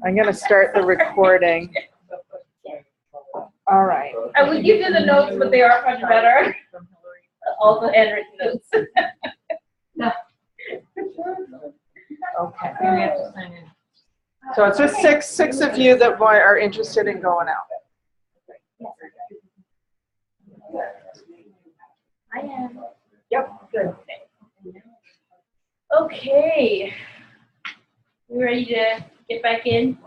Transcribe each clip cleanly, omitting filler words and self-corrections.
I'm going to start the recording. All right. I would give you the notes, but they are much better. All the handwritten notes. Okay. So it's just six of you that are interested in going out. I am. Yep. Good. Okay. You ready to get back in?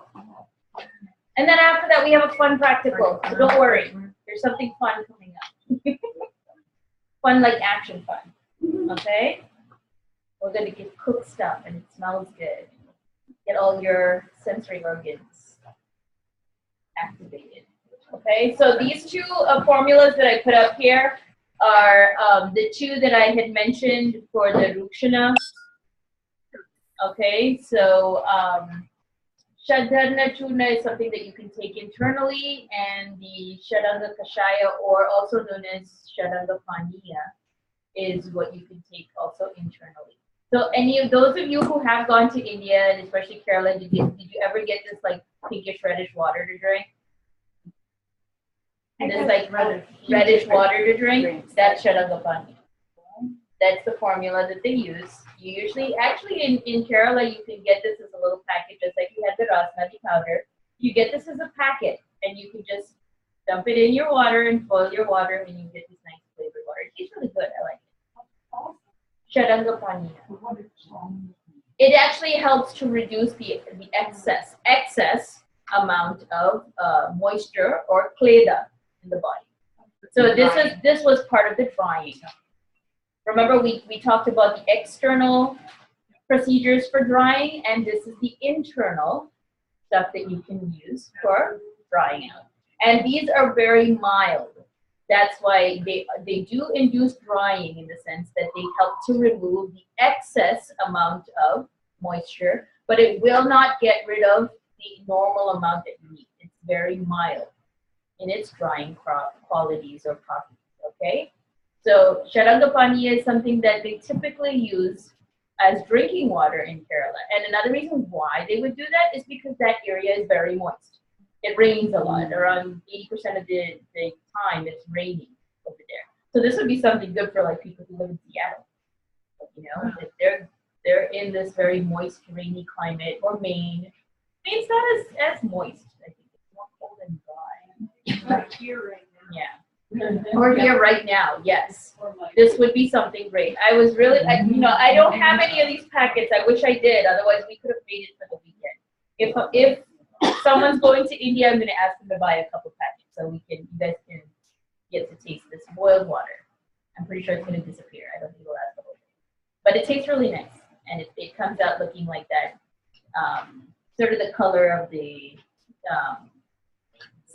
And then after that, we have a fun practical. So don't worry. There's something fun coming up. Fun like action fun. Okay? We're going to get cooked stuff and it smells good. Get all your sensory organs activated. Okay? So these two formulas that I put up here are the two that I had mentioned for the Rukshana. Okay? So Shadharna Churna is something that you can take internally, and the Shadanga Kashaya, or also known as Shadanga Paniya, is what you can take also internally. So any of those of you who have gone to India, and especially Kerala, did you ever get this like pinkish reddish water to drink? This like reddish water to drink? That's Shadanga Paniya. That's the formula that they use. You usually, actually in Kerala, you can get this as a little packet, just like you had the Rasmati powder. You get this as a packet, and you can just dump it in your water and boil your water, and you get this nice flavored water. It tastes really good. I like it. Shadanga Paniya. It actually helps to reduce the excess amount of moisture or kleda in the body. So this was part of the drying. Remember, we talked about the external procedures for drying, and this is the internal stuff that you can use for drying out. And these are very mild. That's why they do induce drying in the sense that they help to remove the excess amount of moisture, but it will not get rid of the normal amount that you need. It's very mild in its drying qualities or properties, okay? So Shadanga Paniya is something that they typically use as drinking water in Kerala. And another reason why they would do that is because that area is very moist. It rains a lot. Around 80% of the time it's raining over there. So this would be something good for like people who live in Seattle. You know, if they're in this very moist, rainy climate, or Maine. Maine's not as moist. I think it's more cold and dry. Right here right now. Yeah. Or here right now, yes. This would be something great. I was really, I don't have any of these packets. I wish I did. Otherwise, we could have made it for the weekend. If someone's going to India, I'm going to ask them to buy a couple packets so you guys can get to taste this boiled water. I'm pretty sure it's going to disappear. I don't think it'll last the whole day. But it tastes really nice, and it comes out looking like that, sort of the color of the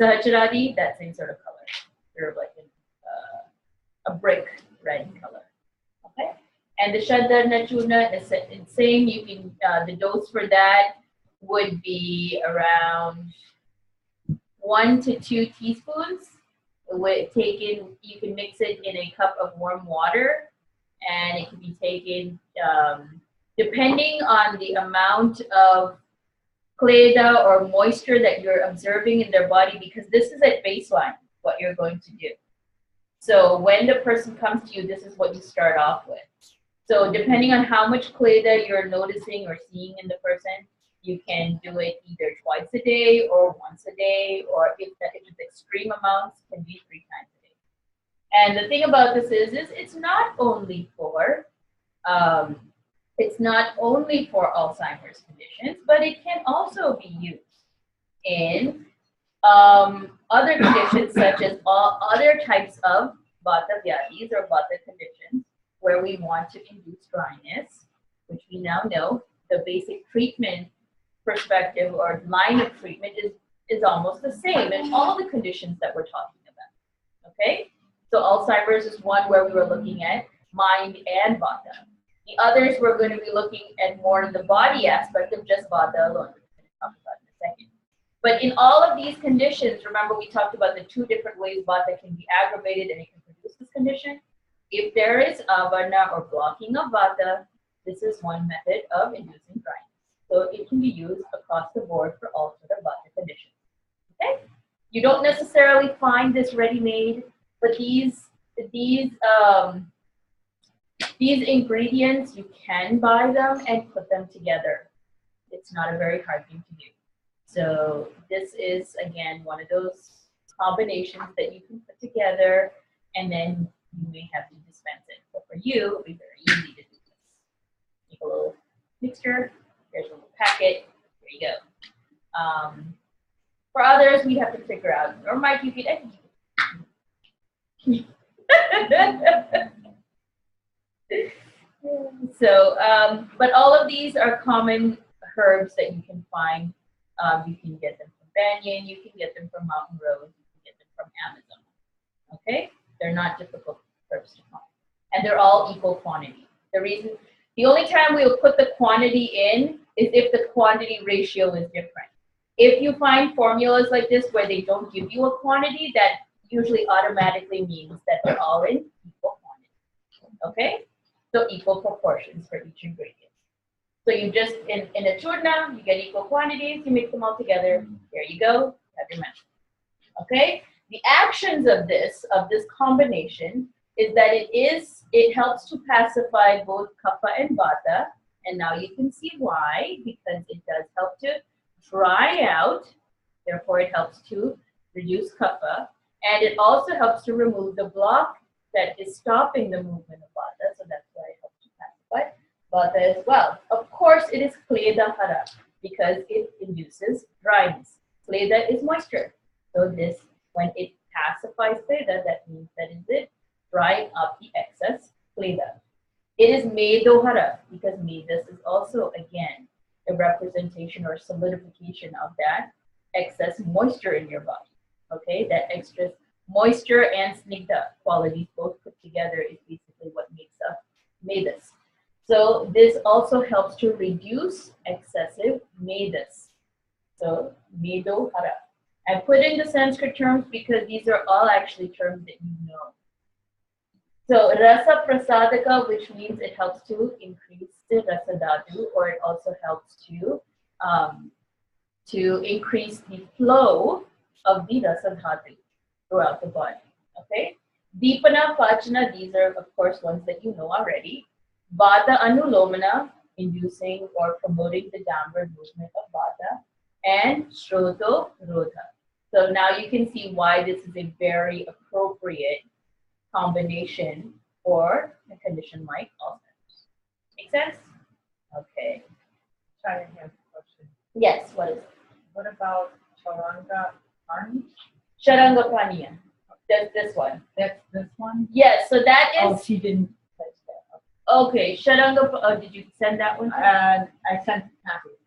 Sahajradi, that same sort of color. Sort of like a brick red color. Okay, and the Shadharna Churna is the same. You can the dose for that would be around 1 to 2 teaspoons. You can mix it in a cup of warm water, and it can be taken depending on the amount of kleda or moisture that you're observing in their body, because this is at baseline what you're going to do. So when the person comes to you, this is what you start off with. So depending on how much kleda you're noticing or seeing in the person, you can do it either twice a day or once a day, or if it's extreme amounts, can be 3 times a day. And the thing about this is it's not only for Alzheimer's conditions, but it can also be used in other conditions such as other types of vata vyadis or vata conditions where we want to induce dryness, which we now know the basic treatment perspective or line of treatment is almost the same in all the conditions that we're talking about. Okay? So Alzheimer's is one where we were looking at mind and vata. The others we're going to be looking at more the body aspect of just vata alone, which we're going to talk about in a second. But in all of these conditions, remember we talked about the 2 different ways vata can be aggravated and it can produce this condition. If there is avarna or blocking of vata, this is one method of inducing dryness. So it can be used across the board for all sort of body conditions. Okay? You don't necessarily find this ready-made, but these ingredients, you can buy them and put them together. It's not a very hard thing to do. So this is, again, one of those combinations that you can put together, and then you may have to dispense it. But for you, it'll be very easy to do this. Make a little mixture. There's a little packet. There you go. For others, we have to figure out. Or Mike, you could. So, but all of these are common herbs that you can find. You can get them from Banyan, you can get them from Mountain Rose, you can get them from Amazon. Okay? They're not difficult herbs to find. And they're all equal quantity. The only time we'll put the quantity in is if the quantity ratio is different. If you find formulas like this where they don't give you a quantity, that usually automatically means that they're all in equal quantity. Okay? So equal proportions for each ingredient. So you just, in a churna, you get equal quantities, you mix them all together, there you go, you have your mashed. Okay? The actions of this combination is that it helps to pacify both kapha and vata, and now you can see why, because it does help to dry out, therefore it helps to reduce kapha, and it also helps to remove the block that is stopping the movement of vata, so that's why it helps to pacify vata as well. Of course, it is kleda hara because it induces dryness. Kleda is moisture. So this, when it pacifies kleda, that means that is drying up the excess kleda. It is medo hara because medas is also, again, a representation or solidification of that excess moisture in your body. Okay, that extra moisture and snigdha qualities both put together is basically what makes up medas. So this also helps to reduce excessive medas. So medo hara. I put in the Sanskrit terms because these are all actually terms that you know. So rasa prasadaka, which means it helps to increase the rasa dhatu, or it also helps to increase the flow of the rasa dhatu throughout the body. Okay. Deepana, Pachana, these are of course ones that you know already. Vata Anulomana, inducing or promoting the downward movement of Vata, and Shroto Rodha. So now you can see why this is a very appropriate combination for a condition like Alzheimer's. Make sense? Okay. Try and have a question. Yes, what is it? What about Charanga Parni? Sharanga Paniya. That's this one. That's this one? Yes, so that is. Oh, she didn't touch that. Okay, Sharanga, did you send that one? And I sent copies.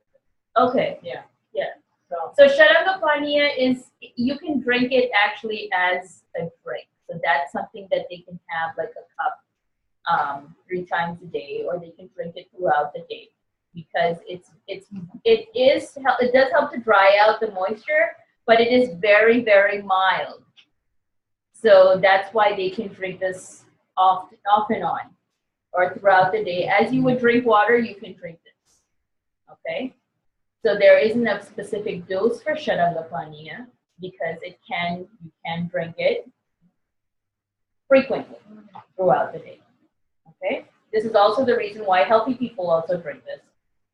Okay. Yeah. Yeah. So Sharanga Paniya is, you can drink it actually as a drink. So that's something that they can have like a cup 3 times a day, or they can drink it throughout the day because it does help to dry out the moisture, but it is very, very mild. So that's why they can drink this off and on, or throughout the day. As you would drink water, you can drink this. Okay? So there isn't a specific dose for Sharanga Paniya because you can drink it frequently throughout the day. Okay? This is also the reason why healthy people also drink this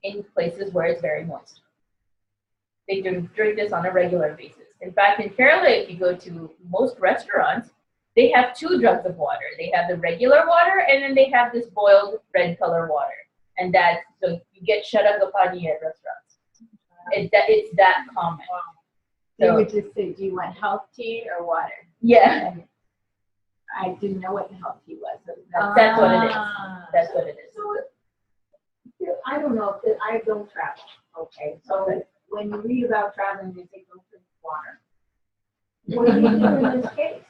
in places where it's very moist. They drink this on a regular basis. In fact, in Kerala, if you go to most restaurants, they have 2 jugs of water. They have the regular water, and then they have this boiled red color water. And so you get Sharanga Paniya at restaurants. It's that common. Wow. So, They would just say, do you want health tea or water? yeah, And I didn't know what the health tea was. So that's what it is. Ah. That's what it is. So, I don't know, because I don't travel, okay? So when you read about traveling, they say don't drink water. What do you do in this case?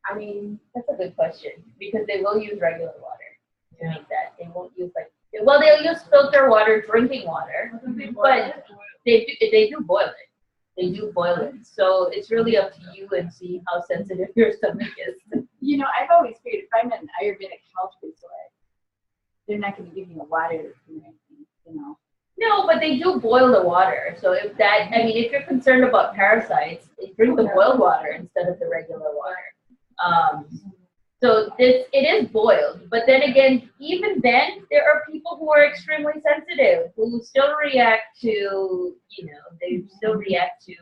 I mean, That's a good question because they will use regular water to make that. They won't use they'll use filter water, drinking water, but they do boil it. They do boil it. So it's really up to you and see how sensitive your stomach is. you know, I've always figured if I'm at an Ayurvedic health resort, they're not going to give me a water or anything, you know. No, but they do boil the water. So if that, I mean, if you're concerned about parasites, drink the boiled water instead of the regular water. So it is boiled, but then again, even then, there are people who are extremely sensitive who still react to, they still react to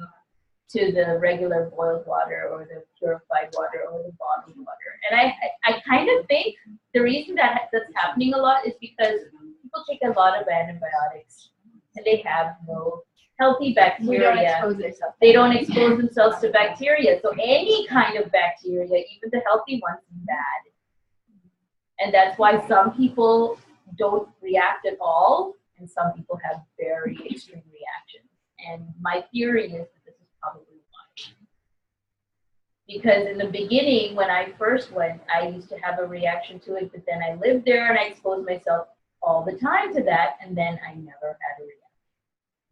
the regular boiled water or the purified water or the bottled water. And I kind of think the reason that's happening a lot is because people take a lot of antibiotics and they have no healthy bacteria. They don't expose themselves to bacteria. So any kind of bacteria, even the healthy ones, is bad. And that's why some people don't react at all, and some people have very extreme reactions. And my theory is that this is probably why. Because in the beginning, when I first went, I used to have a reaction to it, but then I lived there and I exposed myself all the time to that, and then I never had a reaction.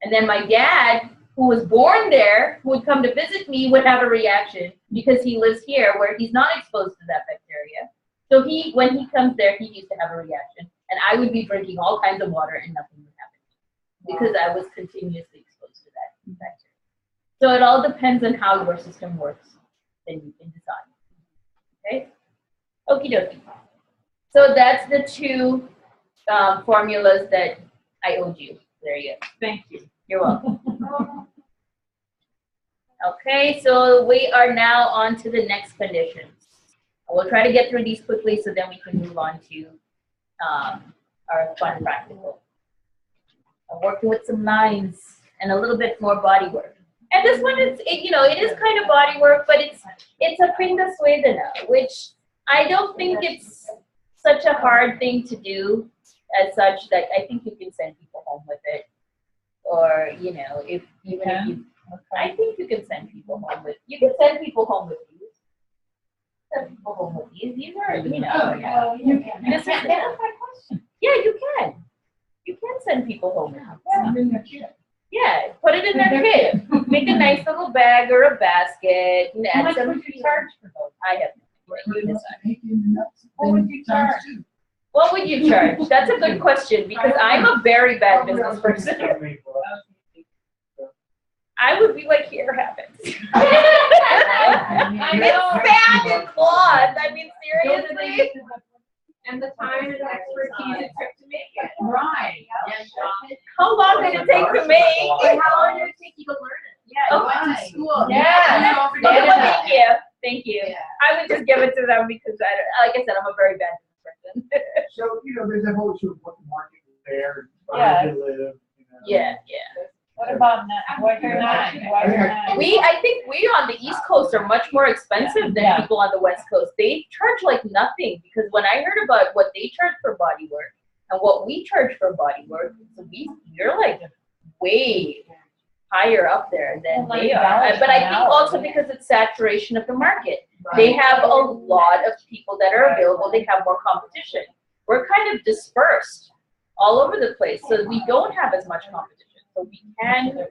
And then my dad, who was born there, who would come to visit me, would have a reaction because he lives here where he's not exposed to that bacteria. So when he comes there, he used to have a reaction. And I would be drinking all kinds of water and nothing would happen because I was continuously exposed to that bacteria. So it all depends on how your system works. Then you can decide. Okay? Okie dokie. So that's the two formulas that I owed you. There you go. Thank you. You're welcome. Okay, so we are now on to the next conditions. We'll try to get through these quickly so then we can move on to our fun practical. I'm working with some lines and a little bit more body work. And this one is, it is kind of body work, but it's a pinda suedana, which I don't think it's such a hard thing to do as such that I think you can send people home with it. Or, if you, I think you can send people home with, you can send people home with these. Send people home with these. These are, you can. This is, yeah, you can. You can send people home with these. Yeah, put it in their kit. Make a nice little bag or a basket. And How much add some would you charge for those? I have no idea. You decide. What would you charge? What would you charge? That's a good question because I'm a very bad business person. I would be like, here happens. It's bad in cloth. I mean, seriously. And the time and expertise it took to make it. Right. How long did it take to make? And how long did it take you to learn it? Yeah, you went to school. Yeah. Okay, well, thank you. Thank you. Yeah. I would just give it to them because, like I said, I'm a very bad person. So, there's a whole sort of what the market is there, Yeah. where they live, Yeah. What about why you're not? Why you're not? I think we on the East Coast are much more expensive than people on the West Coast. They charge like nothing because when I heard about what they charge for body work and what we charge for body work, so we're like way higher up there than they are. But I think also because it's saturation of the market. They have a lot of people that are available. They have more competition. We're kind of dispersed all over the place, so we don't have as much competition. So we can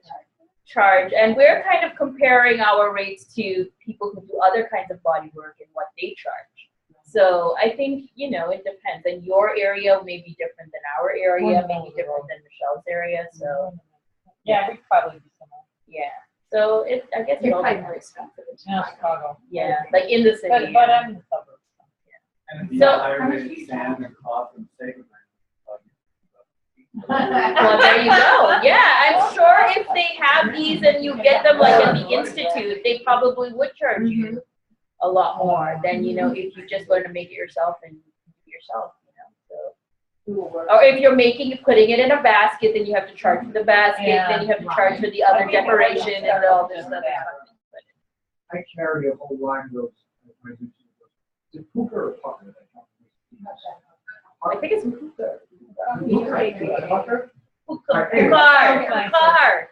charge, and we're kind of comparing our rates to people who do other kinds of body work and what they charge. So I think, it depends. And your area may be different than our area, maybe different than Michelle's area. So Yeah, we probably do similar. yeah. So I guess You're all probably more expensive. Yeah, Chicago. yeah, like in the city. But I'm in the suburbs. And if you So- hire me, sand and cloth and save Well, there you go. Yeah, I'm sure if they have these and you get them like at the Institute, they probably would charge you a lot more than, if you just learn to make it yourself and do it yourself, So, or if you're putting it in a basket, then you have to charge for the basket, then you have to charge for the other decoration and all this other stuff. I carry a whole line of those. Is it Puka or Pucker? I think it's Puka. Pucker? Pukar.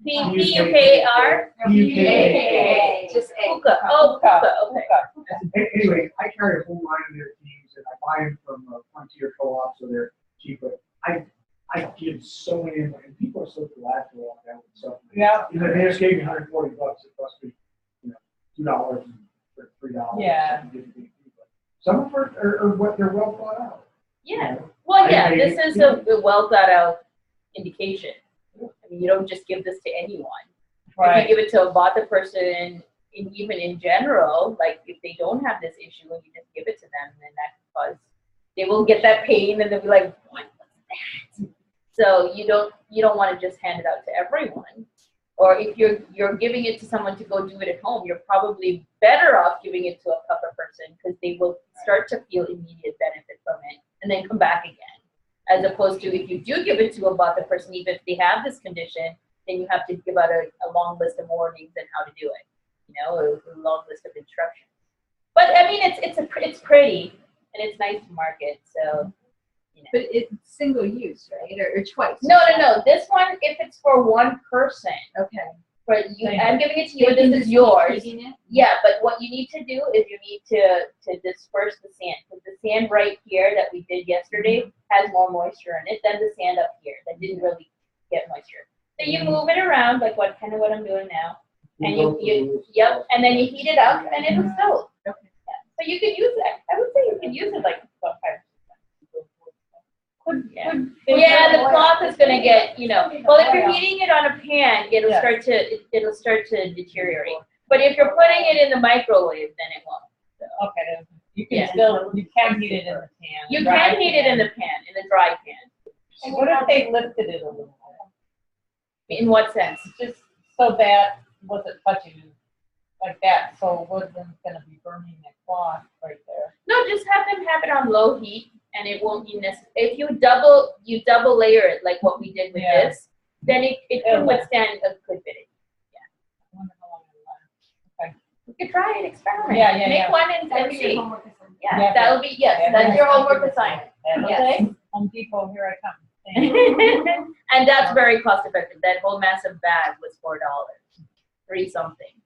P-U-K-R? P-U-K-A. Just Puka. Oh, Puka. Okay. Anyway, I carry a whole line of their teams, and I buy them from Frontier Co-op, so they're cheaper. I give so many, and people are so glad to walk out with something. Yeah. They just gave me $140. It cost me, $2 or $3. Yeah. Some of them are what they're well thought out. Yeah. Well, yeah, this is a well thought out, indication. I mean, you don't just give this to anyone. If Right. you give it to a Vata person, even in general, like if they don't have this issue and you just give it to them, then that can cause, they will get that pain and they'll be like, what was that? So you don't want to just hand it out to everyone. Or if you're giving it to someone to go do it at home, you're probably better off giving it to a Kapha person because they will start to feel immediate benefit from it and then come back again. As opposed to if you do give it to a Vata person, even if they have this condition, then you have to give out a long list of warnings and how to do it. You know, a long list of instructions. But I mean, it's pretty and it's nice to market. So, you know. But it's single use, right? Or twice? No. This one, if it's for one person, Okay. for you, Same. I'm giving it to you. They can This just is yours. keep keeping it? Yeah, but what you need to do is you need to disperse the sand. Because the sand right here that we did yesterday has more moisture in it than the sand up here that didn't really get moisture. So you move it around like what I'm doing now. And yep, and then you heat it up and it'll still. Okay. Yeah. So you could use it. I would say you could use it like about 5%. Yeah, the cloth is gonna get, well, if you're heating it on a pan, it'll Yeah. start to deteriorate. But if you're putting it in the microwave, then it won't. Okay, then you Yeah. you can heat it in the pan. You dry can heat it in pan. the pan, in the dry pan. What if they lifted it a little In what sense? bit? Just so that wasn't touching like that, so it wasn't gonna be burning the cloth right there. No, just have them have it on low heat, and it won't be necessary. If you double layer it like what we did with Yeah. this, then it can withstand a good bit. I wonder how long it'll last. You could try it, experiment. Yeah, yeah, Make yeah. one and That'll be your see. homework assignment. Yeah, Yeah. that'll be, yes, Yeah, that's your that's homework something assignment. And Okay. Home Depot, here I come. Thank you. And that's very cost effective. That whole massive bag was $4, 3 something.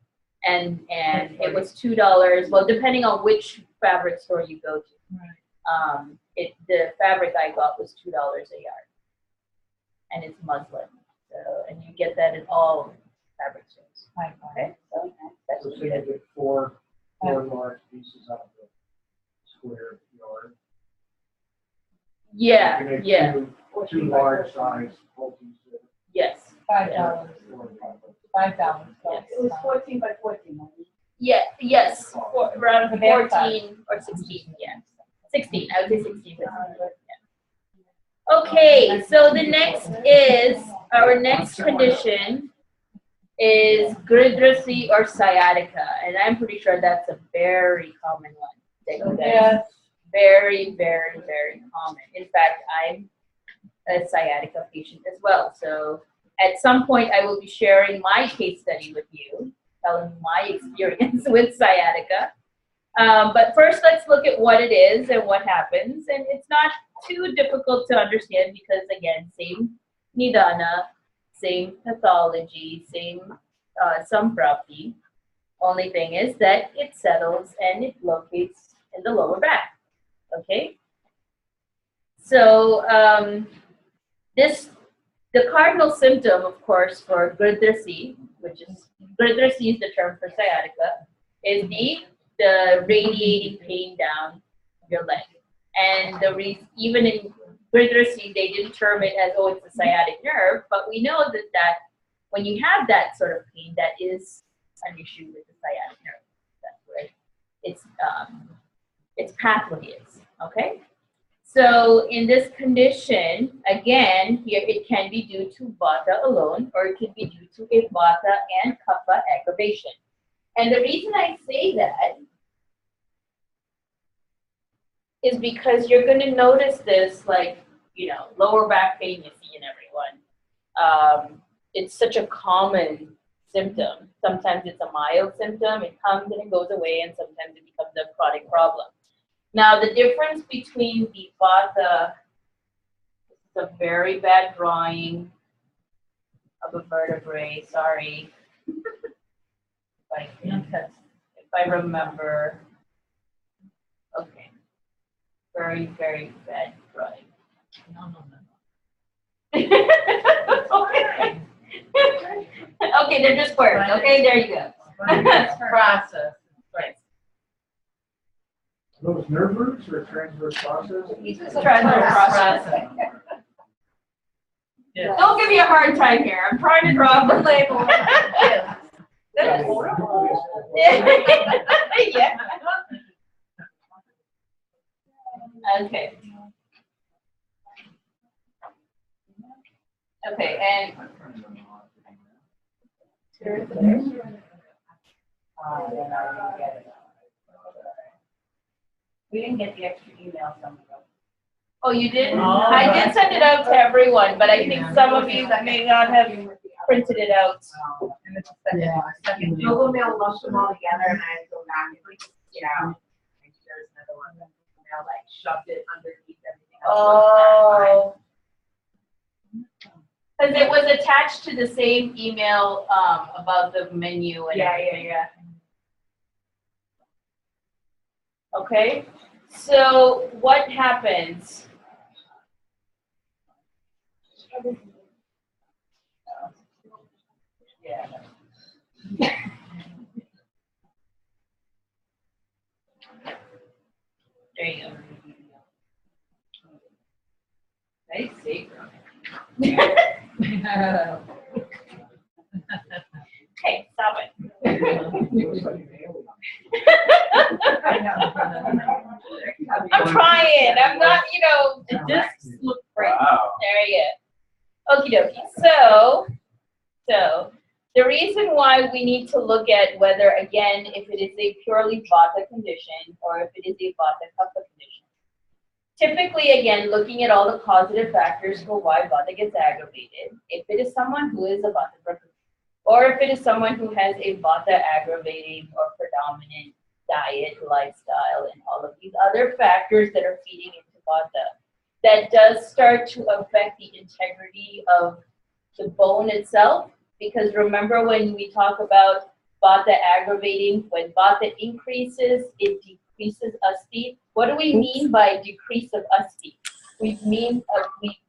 And it was $2. Well, depending on which fabric store you go to. Right. The fabric I got was $2 a yard. And it's muslin. So, and you get that in all fabric stores. Fine, fine. Okay. So that's So what say you you did. get four large pieces out of the square yard. Yeah, You make yeah, two large size whole pieces. yes. $5. $5. Yes. It was 14 by 14. Yeah, yes, around The back 14 or 16, yeah. 16, I would say 16. But yeah. Okay, so our next condition is gridrosy or sciatica, and I'm pretty sure that's a very common one. that you guys- Yes. Very, very, very common. In fact, I'm a sciatica patient as well. So at some point, I will be sharing my case study with you, telling my experience with sciatica. But first, let's look at what it is and what happens. And it's not too difficult to understand because, again, same nidana, same pathology, same samprapti. Only thing is that it settles and it locates in the lower back. Okay? So the cardinal symptom, of course, for gridrosy, gridrosy is the term for sciatica, is the radiating pain down your leg. And even in gridrosy, they didn't term it as, oh, it's a sciatic nerve, but we know that when you have that sort of pain, that is an issue with the sciatic nerve. That's where its pathway is, okay? So in this condition, again, here it can be due to Vata alone, or it can be due to a Vata and Kapha aggravation. And the reason I say that is because you're going to notice this, like, lower back pain you see in everyone. It's such a common symptom. Sometimes it's a mild symptom, it comes and it goes away, and sometimes it becomes a chronic problem. Now, the difference between the Vata, this is a very bad drawing of a vertebrae, sorry. If I remember. Okay. Very, very bad drawing. No. Okay. Okay, they're just words. Okay, there you go. Process. Right. Are those nerve roots or transverse process? Transverse process. Yeah. Don't give me a hard time here. I'm trying to draw the label. That's Yeah. Okay. Okay, and We didn't get the extra email from them. oh, you did? Oh, I did send it out to everyone, but I think some of you may not have printed it out. Yeah. Google Mail lumped them all together and I had to go back and like, you know, and there's another one that Mail like shoved it underneath everything else. Oh. Because it was attached to the same email about the menu and everything. Yeah. Okay, so what happens? Yeah. There you go. Nice secret. Okay, stop it. I'm trying. I'm not, the discs look great. Wow. There you go. Okie dokie. So the reason why we need to look at whether, again, if it is a purely Vata condition or if it is a Vata Kapha condition. Typically, again, looking at all the positive factors for why Vata gets aggravated, if it is someone who is a Vata Kapha, or if it is someone who has a Vata aggravating or predominant diet, lifestyle, and all of these other factors that are feeding into Vata, that does start to affect the integrity of the bone itself. Because remember when we talk about Vata aggravating, when Vata increases, it decreases Asti. What do we mean by decrease of Asti? We mean,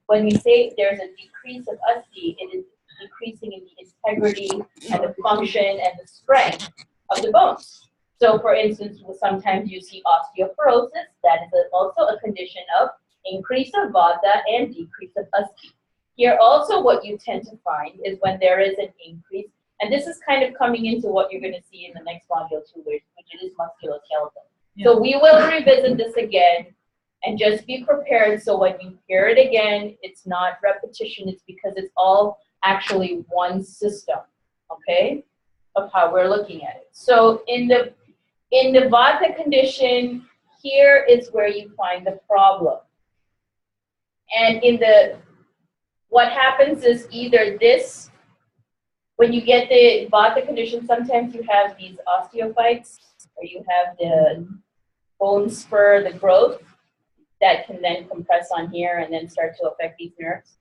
when we say there's a decrease of Asti, it is decreasing in the integrity and the function and the strength of the bones. So for instance, sometimes you see osteoporosis. That is also a condition of increase of Vata and decrease of Asti. Here also what you tend to find is when there is an increase, and this is kind of coming into what you're going to see in the next module too, which is musculoskeletal. Yeah. So we will revisit this again and just be prepared so when you hear it again, it's not repetition, it's because it's all actually one system, okay, of how we're looking at it. So in the Vata condition, here is where you find the problem. And what happens is either this, when you get the Vata condition, sometimes you have these osteophytes, or you have the bone spur, the growth, that can then compress on here and then start to affect these nerves.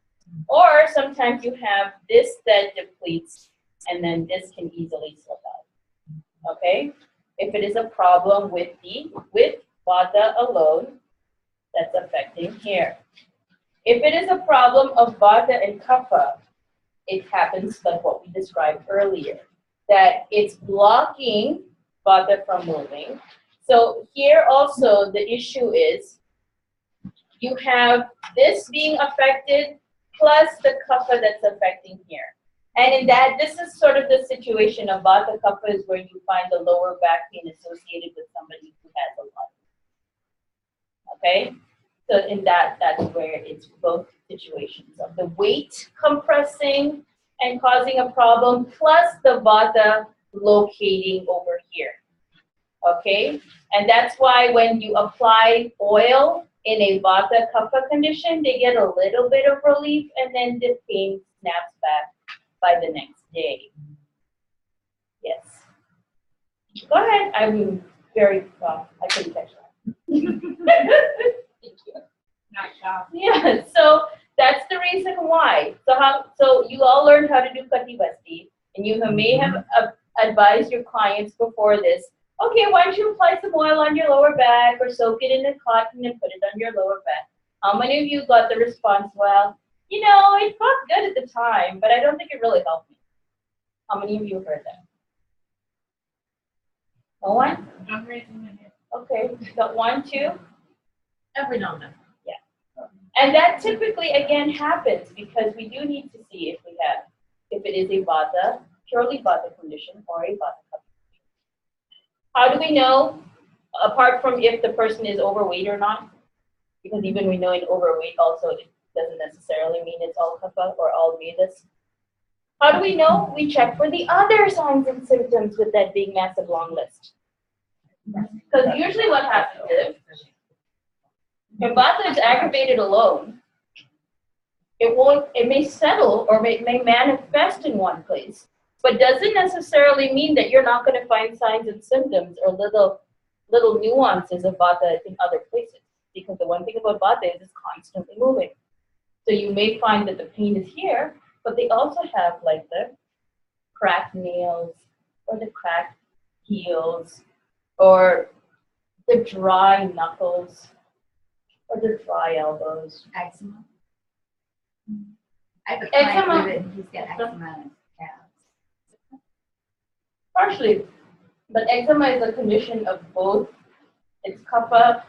Or sometimes you have this that depletes, and then this can easily slip out. Okay? If it is a problem with Vata alone, that's affecting here. If it is a problem of Vata and Kapha, it happens like what we described earlier, that it's blocking Vata from moving. So here also the issue is you have this being affected plus the Kapha that's affecting here. And in that, this is sort of the situation of Vata Kapha is where you find the lower back pain associated with somebody who has a lot. Okay? So in that's where it's both situations of the weight compressing and causing a problem, plus the Vata locating over here. Okay? And that's why when you apply oil in a Vata Kapha condition, they get a little bit of relief and then the pain snaps back by the next day. Yes. Go ahead. I'm very, I couldn't catch that. Thank you. Not shocked. Yeah, so that's the reason why. So you all learned how to do Kati Basti, and you may have advised your clients before this, okay, why don't you apply some oil on your lower back or soak it in a cotton and put it on your lower back? How many of you got the response, well, it felt good at the time, but I don't think it really helped me? How many of you heard that? No one? I'm raising my hand. Okay, got 1, 2? Every now and then. And that typically, again, happens because we do need to see if it is a Vata, purely Vata condition or a Vata condition. How do we know, apart from if the person is overweight or not? Because even we know in overweight also, it doesn't necessarily mean it's all Kapha or all Vedas. How do we know? We check for the other signs and symptoms with that big, massive, long list. Because usually what happens is, if Vata is aggravated alone, it may settle or may manifest in one place, but doesn't necessarily mean that you're not going to find signs and symptoms or little nuances of Vata in other places. Because the one thing about Vata is it's constantly moving. So you may find that the pain is here, but they also have like the cracked nails or the cracked heels or the dry knuckles or the dry elbows. Eczema. I have a Eczema. client with it, he's got eczema on his calves. Partially, but eczema is a condition of both. It's Kapha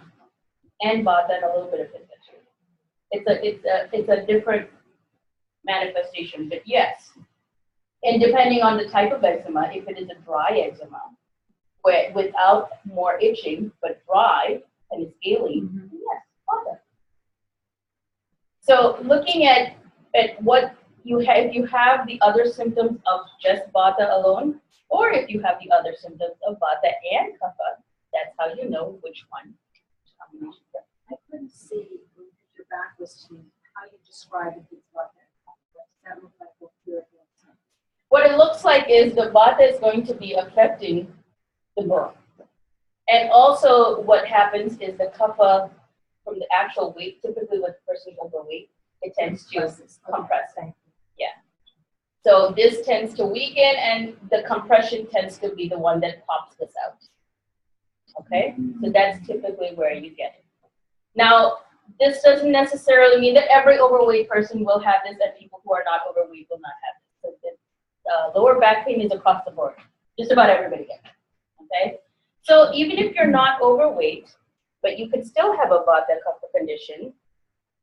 and Vata and a little bit of Pitta. It's a different manifestation, but yes. And depending on the type of eczema, if it is a dry eczema, where without more itching, but dry and it's scaly, yes, Vata. So looking at what you have, if you have the other symptoms of just Vata alone, or if you have the other symptoms of Vata and Kapha, that's how you know which one. I couldn't see when your back was to how you describe it. It's what that looked like what you're doing. What it looks like is the Vata is going to be affecting the bone. And also what happens is the Kapha from the actual weight, typically with the person overweight, it tends to compress. Yeah. So this tends to weaken and the compression tends to be the one that pops this out. Okay? So that's typically where you get it. Now, this doesn't necessarily mean that every overweight person will have this and people who are not overweight will not have this. So lower back pain is across the board. Just about everybody gets it. Okay? So even if you're not overweight, but you could still have a Vata Kapha condition.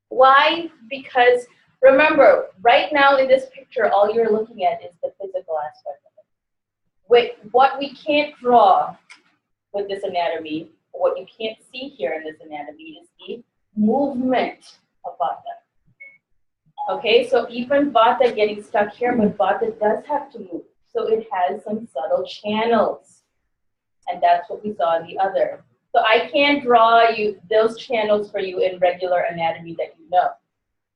Why? Because remember, right now in this picture, all you're looking at is the physical aspect of it. What we can't draw with this anatomy, what you can't see here in this anatomy is the movement of Vata. Okay, so even Vata getting stuck here, but Vata does have to move. So it has some subtle channels. And that's what we saw in the other. So I can't draw you those channels for you in regular anatomy that you know.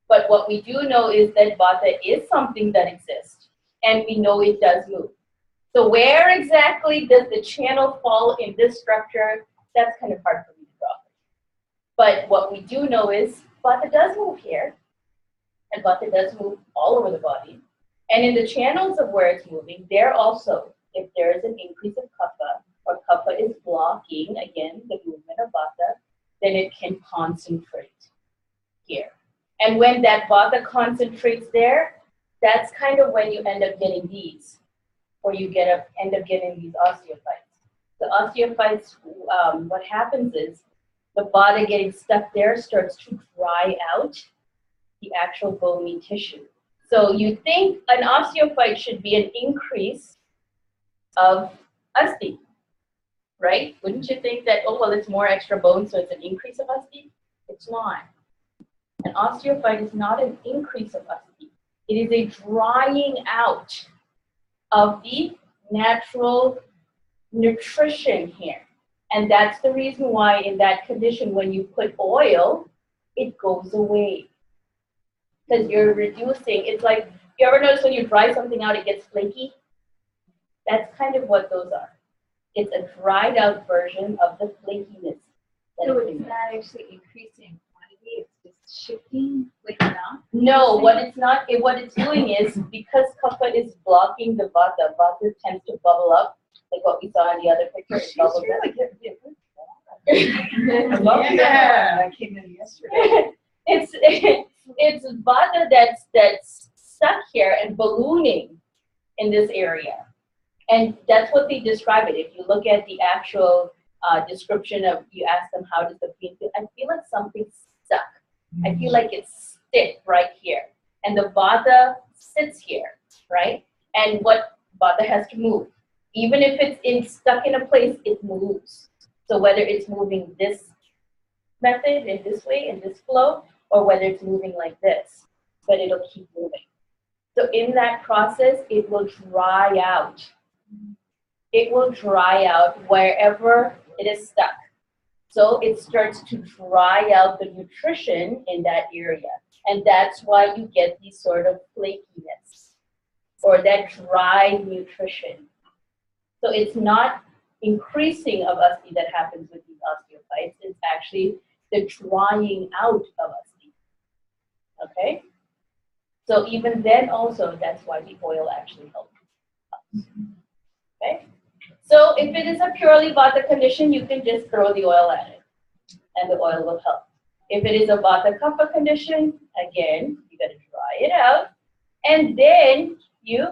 But what we do know is that Vata is something that exists. And we know it does move. So where exactly does the channel fall in this structure? That's kind of hard for me to draw. But what we do know is Vata does move here. And Vata does move all over the body. And in the channels of where it's moving, there also, if there is an increase of Kapha, or Kapha is blocking, again, the movement of Vata, then it can concentrate here. And when that Vata concentrates there, that's kind of when you end up getting these, or you end up getting these osteophytes. The osteophytes, what happens is the Vata getting stuck there starts to dry out the actual bony tissue. So you think an osteophyte should be an increase of Asti, right? Wouldn't you think that, oh, well, it's more extra bone, so it's an increase of Asti? It's not. An osteophyte is not an increase of Asti. It is a drying out of the natural nutrition here. And that's the reason why in that condition, when you put oil, it goes away. Because you're reducing, it's like, you ever notice when you dry something out, it gets flaky? That's kind of what those are. It's a dried out version of the flakiness. So it's not actually increasing quantity, it's just shifting with the amount? No, what it's doing is, because Kapha is blocking the Vata, Vata tends to bubble up, like what we saw in the other picture. It bubbles really up. getting me a good I love Yeah. that. I came in yesterday. It's Vata that's stuck here and ballooning in this area. And that's what they describe it. If you look at the actual description of, you ask them how does the pain feel, I feel like something's stuck. I feel like it's stiff right here. And the vata sits here, right? And what vata has to move. Even if it's stuck in a place, it moves. So whether it's moving this method in this way, in this flow, or whether it's moving like this, but it'll keep moving. So in that process, it will dry out. It will dry out wherever it is stuck. So it starts to dry out the nutrition in that area. And that's why you get these sort of flakiness or that dry nutrition. So it's not increasing of asti that happens with these osteophytes. It's actually the drying out of asti. Okay? So even then also, that's why the oil actually helps. Okay? So if it is a purely vata condition, you can just throw the oil at it and the oil will help. If it is a vata kapha condition, again, you got to dry it out and then you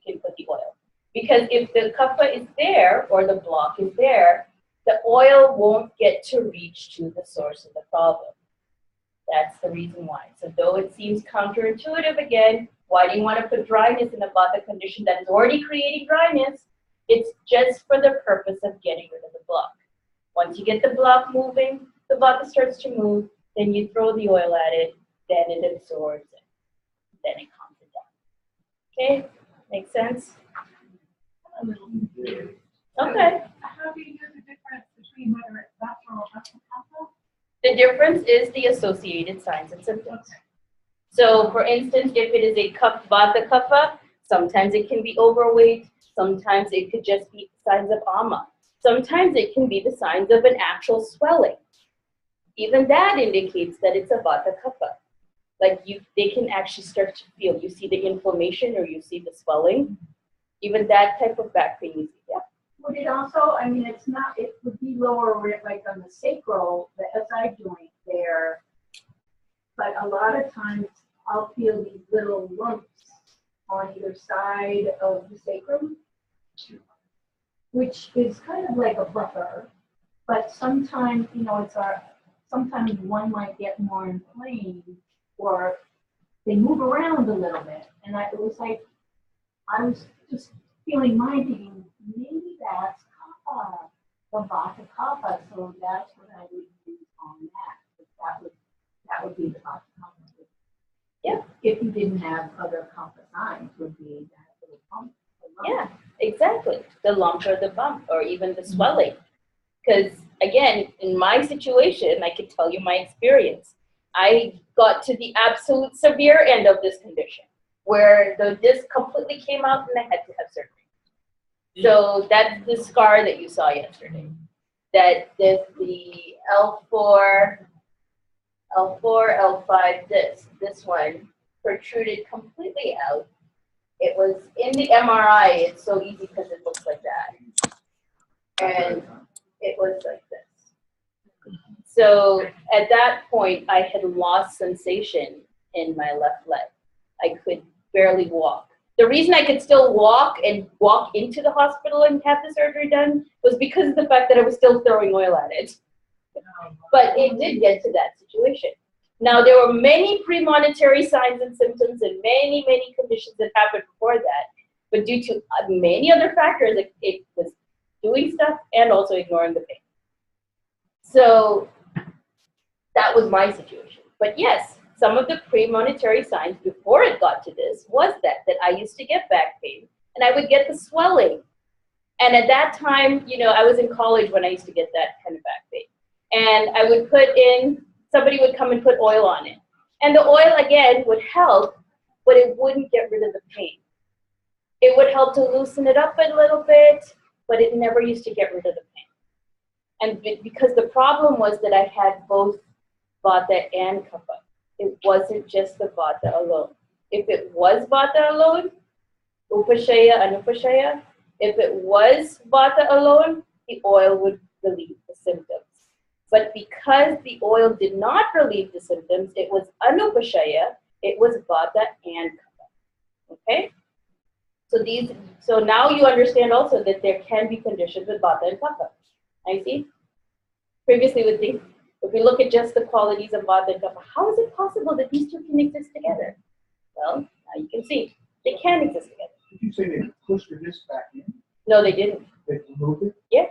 can put the oil. Because if the kapha is there or the block is there, the oil won't get to reach to the source of the problem. That's the reason why. So though it seems counterintuitive again, why do you want to put dryness in a vata condition that is already creating dryness? It's just for the purpose of getting rid of the block. Once you get the block moving, the vata starts to move, then you throw the oil at it, then it absorbs it, then it calms it down. Okay, makes sense? Okay. How do you know the difference between whether it's vata or vata kapha? The difference is the associated signs and symptoms. So for instance, if it is a vata kapha, sometimes it can be overweight, sometimes it could just be signs of ama. Sometimes it can be the signs of an actual swelling. Even that indicates that it's a vata kapha. Like they can actually start to feel, you see the inflammation or you see the swelling. Even that type of back pain, you see, yeah. Would it also, I mean, it's not, it would be lower like on the sacral, the SI joint there, but a lot of times I'll feel these little lumps on either side of the sacrum, which is kind of like a buffer, but sometimes, you know, sometimes one might get more inflamed or they move around a little bit. And it was like, I was just feeling mine thinking, maybe that's kapha, the vata kapha, so that's what I would use on that. That would be the vata kapha. Yeah. If you didn't have other kapha signs, would be that little bump. Yeah, exactly. The lump or the bump or even the swelling. Because again, in my situation, I could tell you my experience. I got to the absolute severe end of this condition where the disc completely came out and I had to have surgery. So that's the scar that you saw yesterday. That the L4, L5 disc, this one protruded completely out. It was in the MRI, it's so easy because it looks like that. And it was like this. So at that point, I had lost sensation in my left leg. I could barely walk. The reason I could still walk and walk into the hospital and have the surgery done was because of the fact that I was still throwing oil at it. But it did get to that situation. Now, there were many premonitory signs and symptoms and many, many conditions that happened before that. But due to many other factors, it was doing stuff and also ignoring the pain. So that was my situation. But yes, some of the premonitory signs before it got to this was that I used to get back pain and I would get the swelling. And at that time, you know, I was in college when I used to get that kind of back pain. And I would put in, somebody would come and put oil on it. And the oil, again, would help, but it wouldn't get rid of the pain. It would help to loosen it up a little bit, but it never used to get rid of the pain. And because the problem was that I had both vata and kapha. It wasn't just the vata alone. If it was vata alone, upashaya, anupashaya. If it was vata alone, the oil would relieve the symptoms. But because the oil did not relieve the symptoms, it was anupashaya, it was vata and kapha. Okay? So now you understand also that there can be conditions with vata and kapha. I see? Previously with the If we look at just the qualities of Vata and Kapha, how is it possible that these two can exist together? Well, now you can see they can exist together. Did you say they pushed the disc back in? No, they didn't. They removed it? Yeah.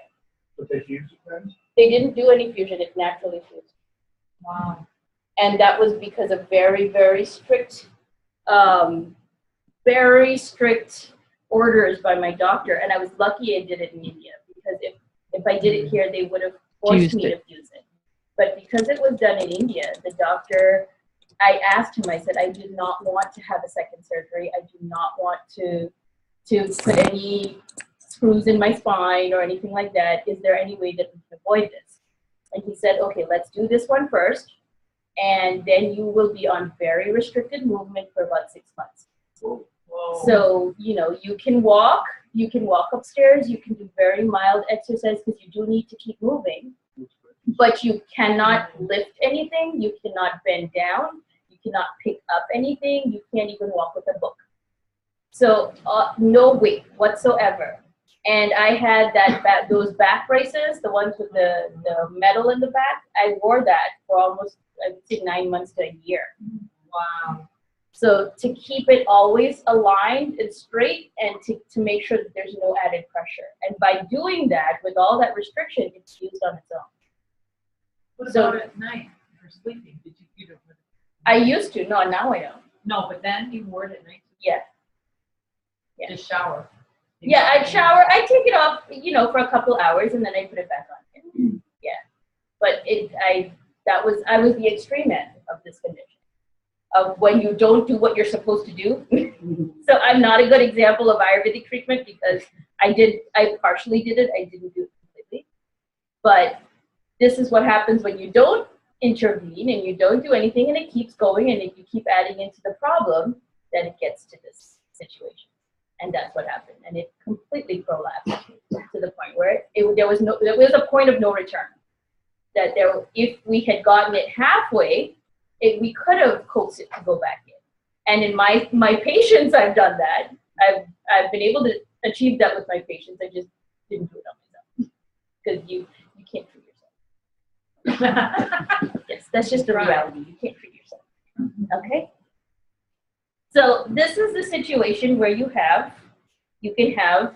But they fused it then? They didn't do any fusion. It naturally fused. Wow. And that was because of very, very strict orders by my doctor. And I was lucky I did it in India, because if I did it here, they would have forced Fused me it. to fuse it. But because it was done in India, the doctor, I asked him, I said, I do not want to have a second surgery. I do not want to put any screws in my spine or anything like that. Is there any way that we can avoid this? And he said, okay, let's do this one first. And then you will be on very restricted movement for about 6 months. Whoa. So, you can walk upstairs, you can do very mild exercise because you do need to keep moving, but you cannot lift anything, you cannot bend down, you cannot pick up anything, you can't even walk with a book. So no weight whatsoever. And I had those back braces, the ones with the metal in the back. I wore that for almost, I would say, 9 months to a year. Wow. So to keep it always aligned and straight, and to make sure that there's no added pressure. And by doing that, with all that restriction, it's fused on its own. What So- about at night for sleeping? Did you don't? I used to, no, now I don't. No, but then you wore it at night. Yeah. Yeah. Just shower. Yeah, I'd shower, I take it off, for a couple hours, and then I put it back on. Yeah. But I was the extreme end of this condition, of when you don't do what you're supposed to do. So I'm not a good example of Ayurvedic treatment, because I partially did it, I didn't do it completely. But this is what happens when you don't intervene and you don't do anything, and it keeps going, and if you keep adding into the problem, then it gets to this situation. And that's what happened. And it completely prolapsed to the point where there was a point of no return. That if we had gotten it halfway, we could have coaxed it to go back in. And in my patients, I've done that. I've been able to achieve that with my patients. I just didn't do it on myself, because you can't treat yourself. Yes, that's just the reality. You can't treat yourself. Okay. So this is the situation where you can have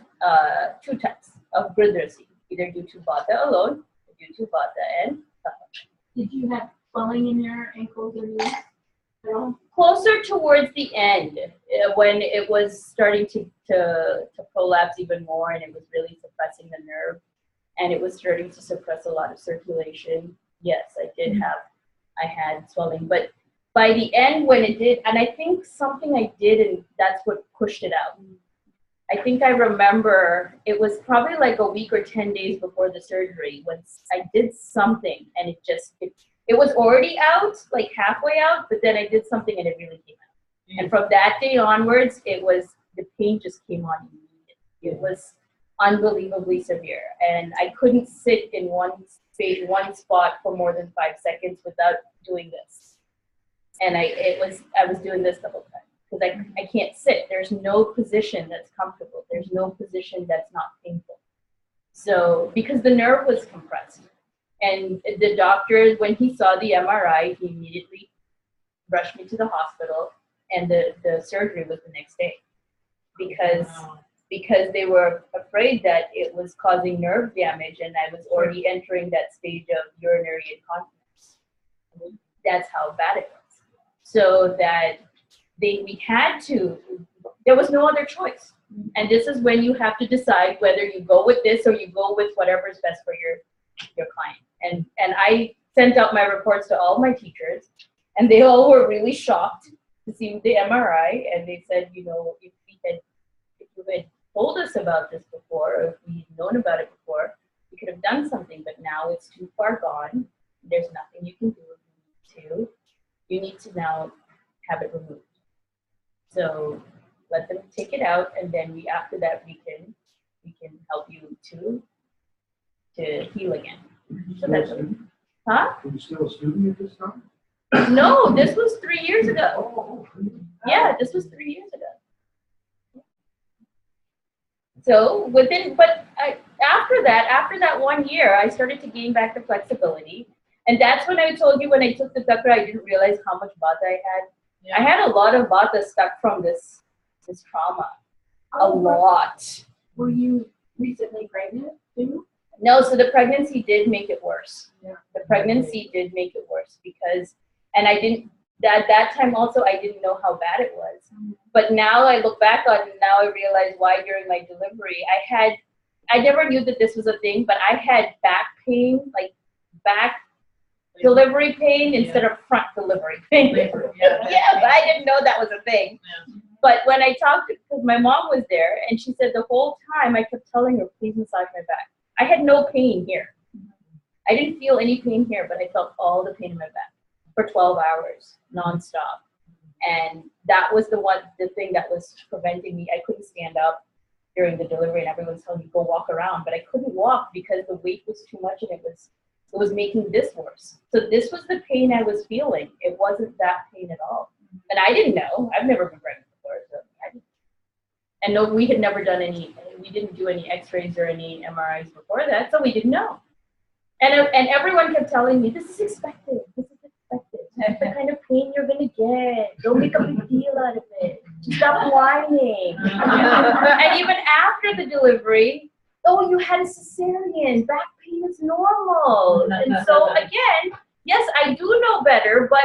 2 types of Gridrasi, either due to Vata alone, or due to Vata and Kapha. Did you have swelling in your ankles or knees at all? Closer towards the end, when it was starting to prolapse even more, and it was really suppressing the nerve, and it was starting to suppress a lot of circulation. Yes, I had swelling, but by the end when it did, and I think something I did, and that's what pushed it out. I think I remember it was probably like a week or 10 days before the surgery when I did something, and it was already out, like halfway out, but then I did something and it really came out. And from that day onwards, the pain just came on immediately. It was unbelievably severe, and I couldn't sit in one spot for more than 5 seconds without doing this. And I was doing this the whole time, because I can't sit. There's no position that's comfortable. There's no position that's not painful. So, because the nerve was compressed. And the doctor, when he saw the MRI, he immediately rushed me to the hospital, and the surgery was the next day. Because they were afraid that it was causing nerve damage, and I was already entering that stage of urinary incontinence. That's how bad it was. So that there was no other choice. And this is when you have to decide whether you go with this or you go with whatever is best for your client. And I sent out my reports to all my teachers, and they all were really shocked to see the MRI, and they said, if you had told us about this before, or if we had known about it before, we could have done something, but now it's too far gone. There's nothing you can do. You need to now have it removed. So let them take it out, and then after that we can help you to heal again. So that's huh? Were you still a student at this time? No, this was 3 years ago. Yeah, this was 3 years ago. So after that 1 year, I started to gain back the flexibility. And that's when I told you when I took the chakra, I didn't realize how much vata I had. Yeah. I had a lot of vata stuck from this trauma. A lot. Were you recently pregnant too? No, so the pregnancy did make it worse. Yeah. The pregnancy did make it worse because, and I didn't, at that time also, I didn't know how bad it was. But now I look back on it, now I realize why during my delivery, I never knew that this was a thing, but I had back pain, like back delivery pain instead of front delivery pain. Yeah, but I didn't know that was a thing. Yeah. But when I talked, because my mom was there, and she said the whole time I kept telling her, please massage my back. I had no pain here. I didn't feel any pain here, but I felt all the pain in my back for 12 hours, nonstop. And that was the thing that was preventing me. I couldn't stand up during the delivery, and everyone was telling me, go walk around. But I couldn't walk because the weight was too much, and it was making this worse. So this was the pain I was feeling. It wasn't that pain at all. And I didn't know. I've never been pregnant before. So I didn't. And no, we didn't do any x-rays or any MRIs before that, so we didn't know. And everyone kept telling me, this is expected. This is expected. That's the kind of pain you're going to get. Don't make a big deal out of it. Stop whining. And even after the delivery, oh, you had a cesarean. Back pain is normal. And so again, yes, I do know better, but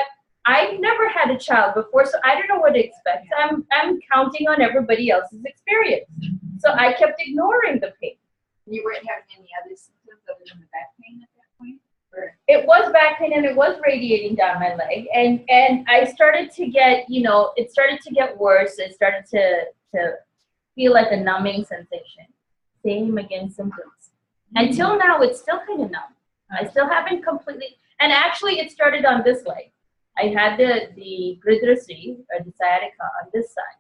I've never had a child before, so I don't know what to expect. I'm counting on everybody else's experience. So I kept ignoring the pain. You weren't having any other symptoms other than the back pain at that point? Or? It was back pain and it was radiating down my leg. And I started to get, it started to get worse. It started to feel like a numbing sensation. Same again symptoms. Until now, it's still kind of numb. I still haven't completely, and actually it started on this leg. I had the gridrasi, or the sciatica, on this side.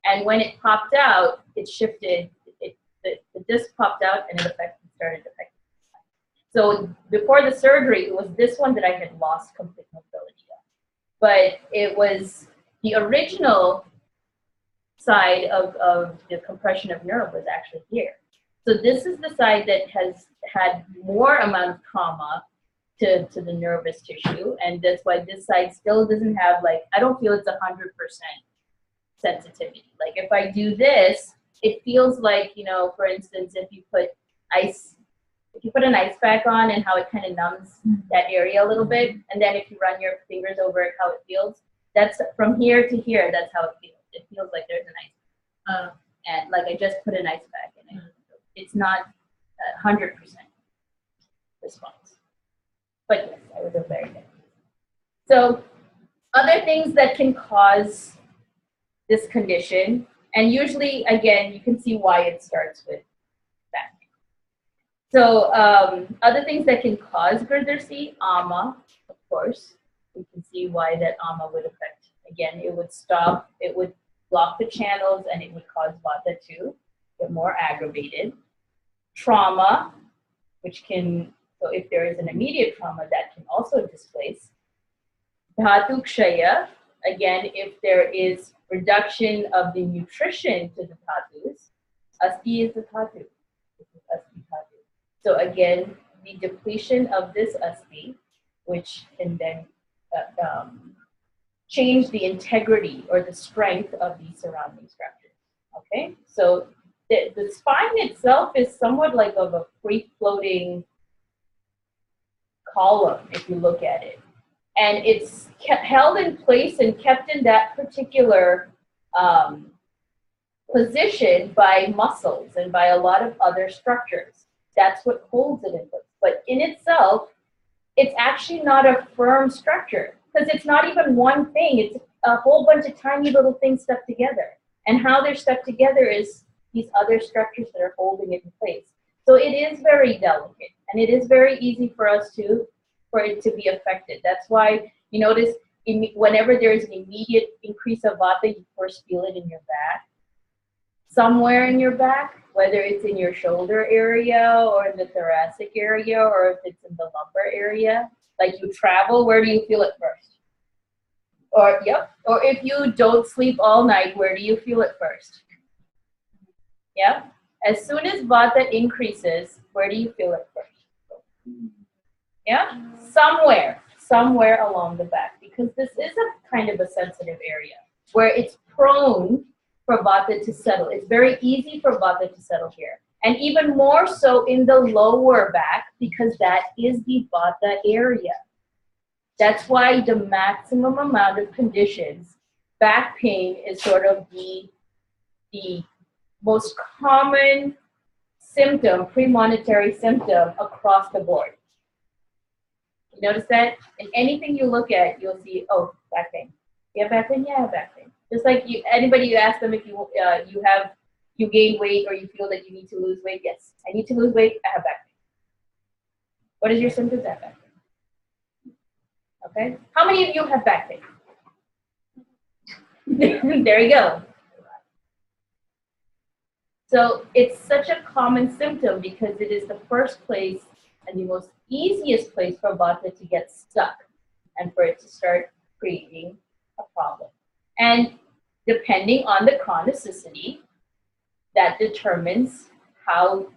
And when it popped out, it shifted, the disc popped out and it started affecting the side. So before the surgery, it was this one that I had lost complete mobility of. But it was the original side of the compression of nerve was actually here. So this is the side that has had more amount of trauma to the nervous tissue, and that's why this side still doesn't have, like, I don't feel it's 100% sensitivity. Like if I do this, it feels like, for instance, if you put an ice pack on and how it kind of numbs that area a little bit, and then if you run your fingers over it, how it feels, that's from here to here, that's how it feels. It feels like there's an ice pack. And like I just put an ice pack in it. It's not 100% response. But yes, I was a very good. So other things that can cause this condition, and usually, again, you can see why it starts with back. So other things that can cause gridrasi, ama, of course. We can see why that ama would affect. Again, it would stop, it would block the channels, and it would cause vata to get more aggravated. Trauma, which can, so if there is an immediate trauma, that can also displace. Dhatu kshaya, again, if there is reduction of the nutrition to the dhatus, asti is the dhatu. This is asti dhatu. So again, the depletion of this asti, which can then change the integrity or the strength of the surrounding structures. Okay, so the spine itself is somewhat like of a free-floating column, if you look at it. And it's held in place and kept in that particular position by muscles and by a lot of other structures. That's what holds it in place. But in itself, it's actually not a firm structure because it's not even one thing. It's a whole bunch of tiny little things stuck together. And how they're stuck together is these other structures that are holding it in place. So it is very delicate, and it is very easy for it to be affected. That's why you notice whenever there is an immediate increase of vata, you first feel it in your back. Somewhere in your back, whether it's in your shoulder area or in the thoracic area or if it's in the lumbar area. Like you travel, where do you feel it first? Or if you don't sleep all night, where do you feel it first? As soon as vata increases, where do you feel it first? Yeah, somewhere along the back, because this is a kind of a sensitive area where it's prone for vata to settle. It's very easy for vata to settle here. And even more so in the lower back, because that is the vata area. That's why the maximum amount of conditions, back pain is sort of the most common symptom, premonitory symptom across the board. You notice that? In anything you look at, you'll see, oh, back pain. You have back pain? Yeah, I have back pain. Just like anybody you ask them if you gain weight or you feel that you need to lose weight, yes, I need to lose weight, I have back pain. What is your symptoms? I have back pain. Okay? How many of you have back pain? There you go. So it's such a common symptom because it is the first place and the most easiest place for vata to get stuck and for it to start creating a problem. And depending on the chronicity, that determines how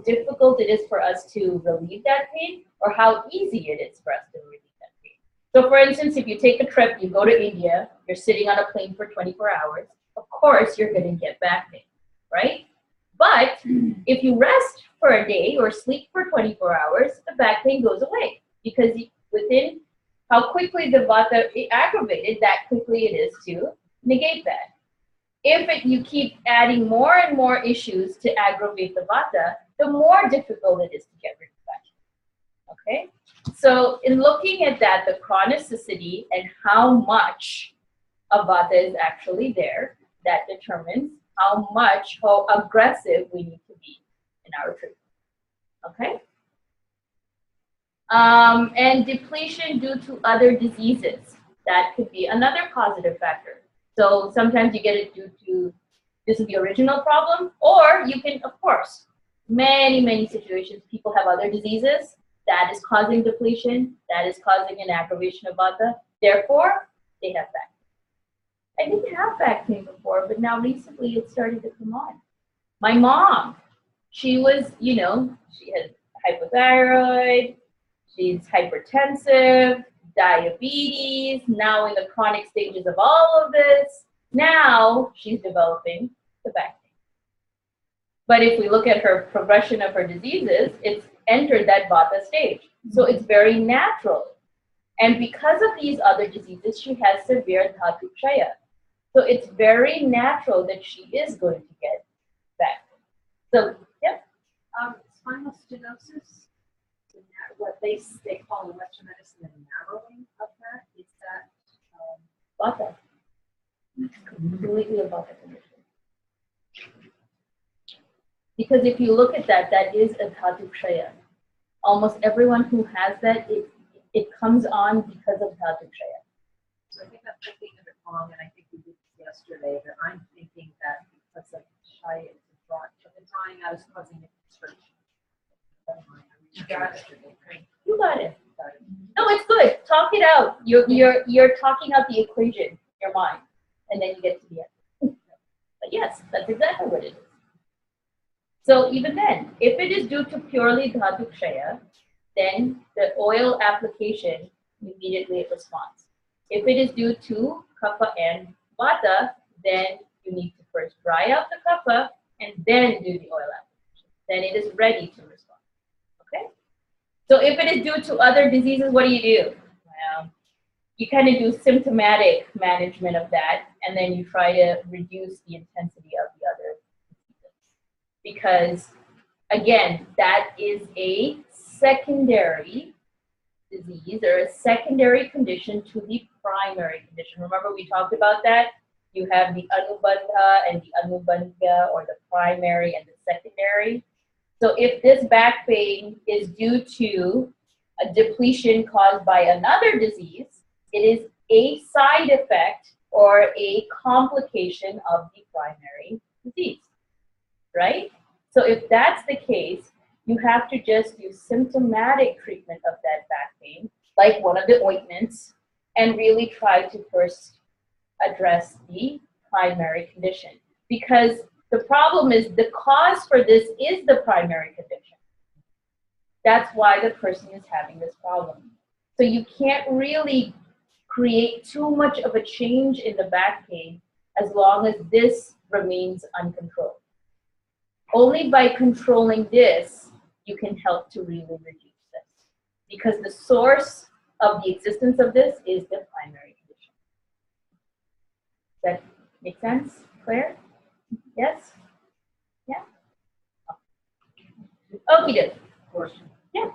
difficult it is for us to relieve that pain or how easy it is for us to relieve that pain. So for instance, if you take a trip, you go to India, you're sitting on a plane for 24 hours, of course you're going to get back pain, right? But if you rest for a day or sleep for 24 hours, the back pain goes away because within how quickly the vata aggravated, that quickly it is to negate that. If you keep adding more and more issues to aggravate the vata, the more difficult it is to get rid of that. Okay? So in looking at that, the chronicity and how much of vata is actually there, that determines how aggressive we need to be in our treatment. Okay? And depletion due to other diseases. That could be another positive factor. So sometimes you get it due to this is the original problem, or you can, of course, many situations, people have other diseases that is causing depletion, that is causing an aggravation of vata. Therefore, they have back pain. I didn't have back pain before, but now recently it started to come on. My mom, she was, she had hypothyroid, she's hypertensive, diabetes, now in the chronic stages of all of this. Now she's developing the back pain. But if we look at her progression of her diseases, it's entered that vata stage. So it's very natural. And because of these other diseases, she has severe dhatu kshaya. So it's very natural that she is going to get back pain. So, yeah. Spinal stenosis, what they call in Western medicine the narrowing of that, is that Vata. It's completely a vata condition. Because if you look at that, that is a dhatu kshaya. Almost everyone who has that, it comes on because of dhatu kshaya. So I think I'm thinking of it wrong, and I think we did this yesterday, that I'm thinking that because of kshaya, the drying out is causing a constriction. You got it. You got it. No, it's good. Talk it out. You're talking out the equation in your mind, and then you get to the end. But yes, that's exactly what it is. So even then, if it is due to purely dhatu kshaya, then the oil application immediately responds. If it is due to kapha and vata, then you need to first dry out the kapha and then do the oil application. Then it is ready to respond. Okay? So if it is due to other diseases, what do? Well, you kind of do symptomatic management of that, and then you try to reduce the intensity of the other diseases. Because, again, that is a secondary disease or a secondary condition to the primary condition. Remember we talked about that? You have the anubandha and the anubandha, or the primary and the secondary. So if this back pain is due to a depletion caused by another disease, it is a side effect or a complication of the primary disease, right? So if that's the case, you have to just do symptomatic treatment of that back pain, like one of the ointments, and really try to first address the primary condition. Because the problem is the cause for this is the primary condition. That's why the person is having this problem. So you can't really create too much of a change in the back pain as long as this remains uncontrolled. Only by controlling this, you can help to really reduce this. Because the source of the existence of this is the primary condition. Does that make sense? Clear? Yes? Yeah? Okay, good. Question. Yeah.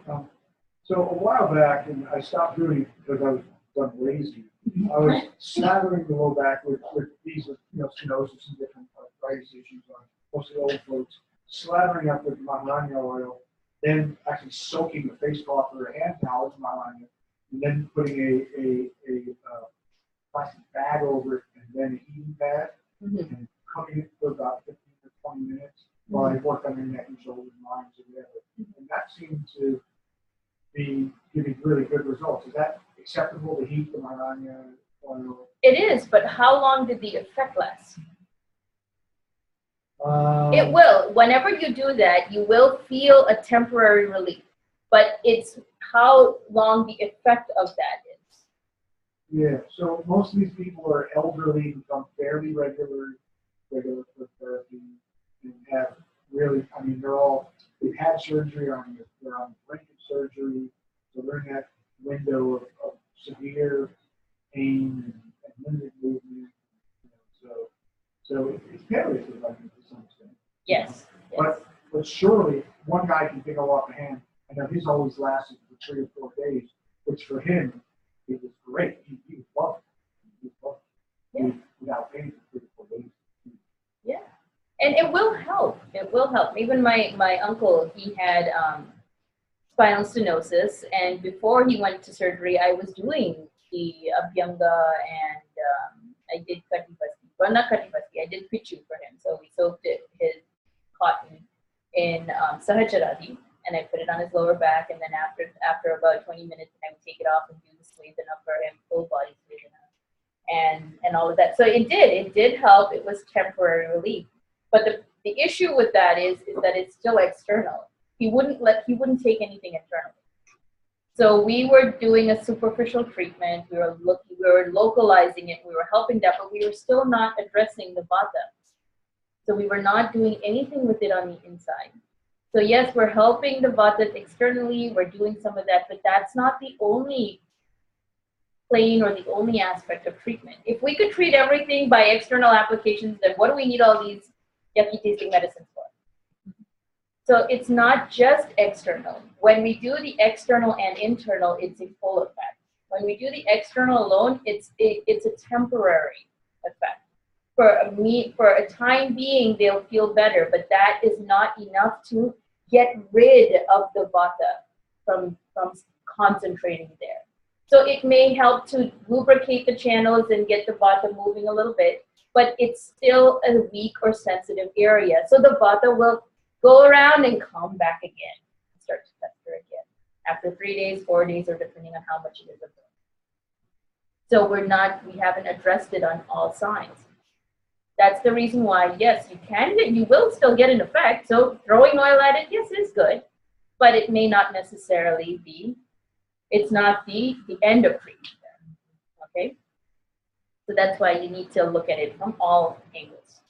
So a while back, and I stopped doing it because I was done lazy. I was slathering the low back with these, stenosis and different arthritis issues on mostly old folks. Slathering up with Mahania oil, then actually soaking the face cloth or a hand towel with Mahania, and then putting a plastic bag over it, and then a heating pad, and cooking it for about 15 to 20 minutes while I work on your neck and shoulders and arms and whatever. And that seemed to be giving really good results. Is that acceptable to heat the Mahania oil? It is, but how long did the effect last? It will. Whenever you do that, you will feel a temporary relief. But it's how long the effect of that is. Yeah, so most of these people are elderly, become fairly regular for therapy, and have really, they've had surgery, they're on the brink of surgery, so they're in that window of severe pain and limited movement. So it's palliative, I think, to some extent. Yes. But surely one guy can pick off a hand. I know his always lasted for 3 or 4 days, which for him, it was great. He was loved. He was loved. Yeah. Without pain for 3 or 4 days. Yeah. And it will help. It will help. Even my uncle, he had spinal stenosis, and before he went to surgery, I was doing the abhyanga and I did katipasti. Well, not katipasti, I did pichu for him. So we soaked his cotton in sahajaradi, and I put it on his lower back, and then after about 20 minutes, I would take it off and do the swedana for him, full body swedana, and all of that. So it did help. It was temporary relief. But the issue with that is that it's still external. He wouldn't take anything internally. So we were doing a superficial treatment. We were localizing it. We were helping that, but we were still not addressing the vata. So we were not doing anything with it on the inside. So yes, we're helping the vata externally. We're doing some of that, but that's not the only plane or the only aspect of treatment. If we could treat everything by external applications, then what do we need all these yucky tasting medicines for? So it's not just external. When we do the external and internal, it's a full effect. When we do the external alone, it's a temporary effect. For a time being, they'll feel better, but that is not enough to get rid of the vata from concentrating there. So it may help to lubricate the channels and get the vata moving a little bit, but it's still a weak or sensitive area. So the vata will go around and come back again, start to fester again after 3 days, 4 days, or depending on how much it is. So we haven't addressed it on all signs. That's the reason why, yes, you will still get an effect. So throwing oil at it, yes, is good, but it may not necessarily be, it's not the end of treatment there, okay? So that's why you need to look at it from all angles.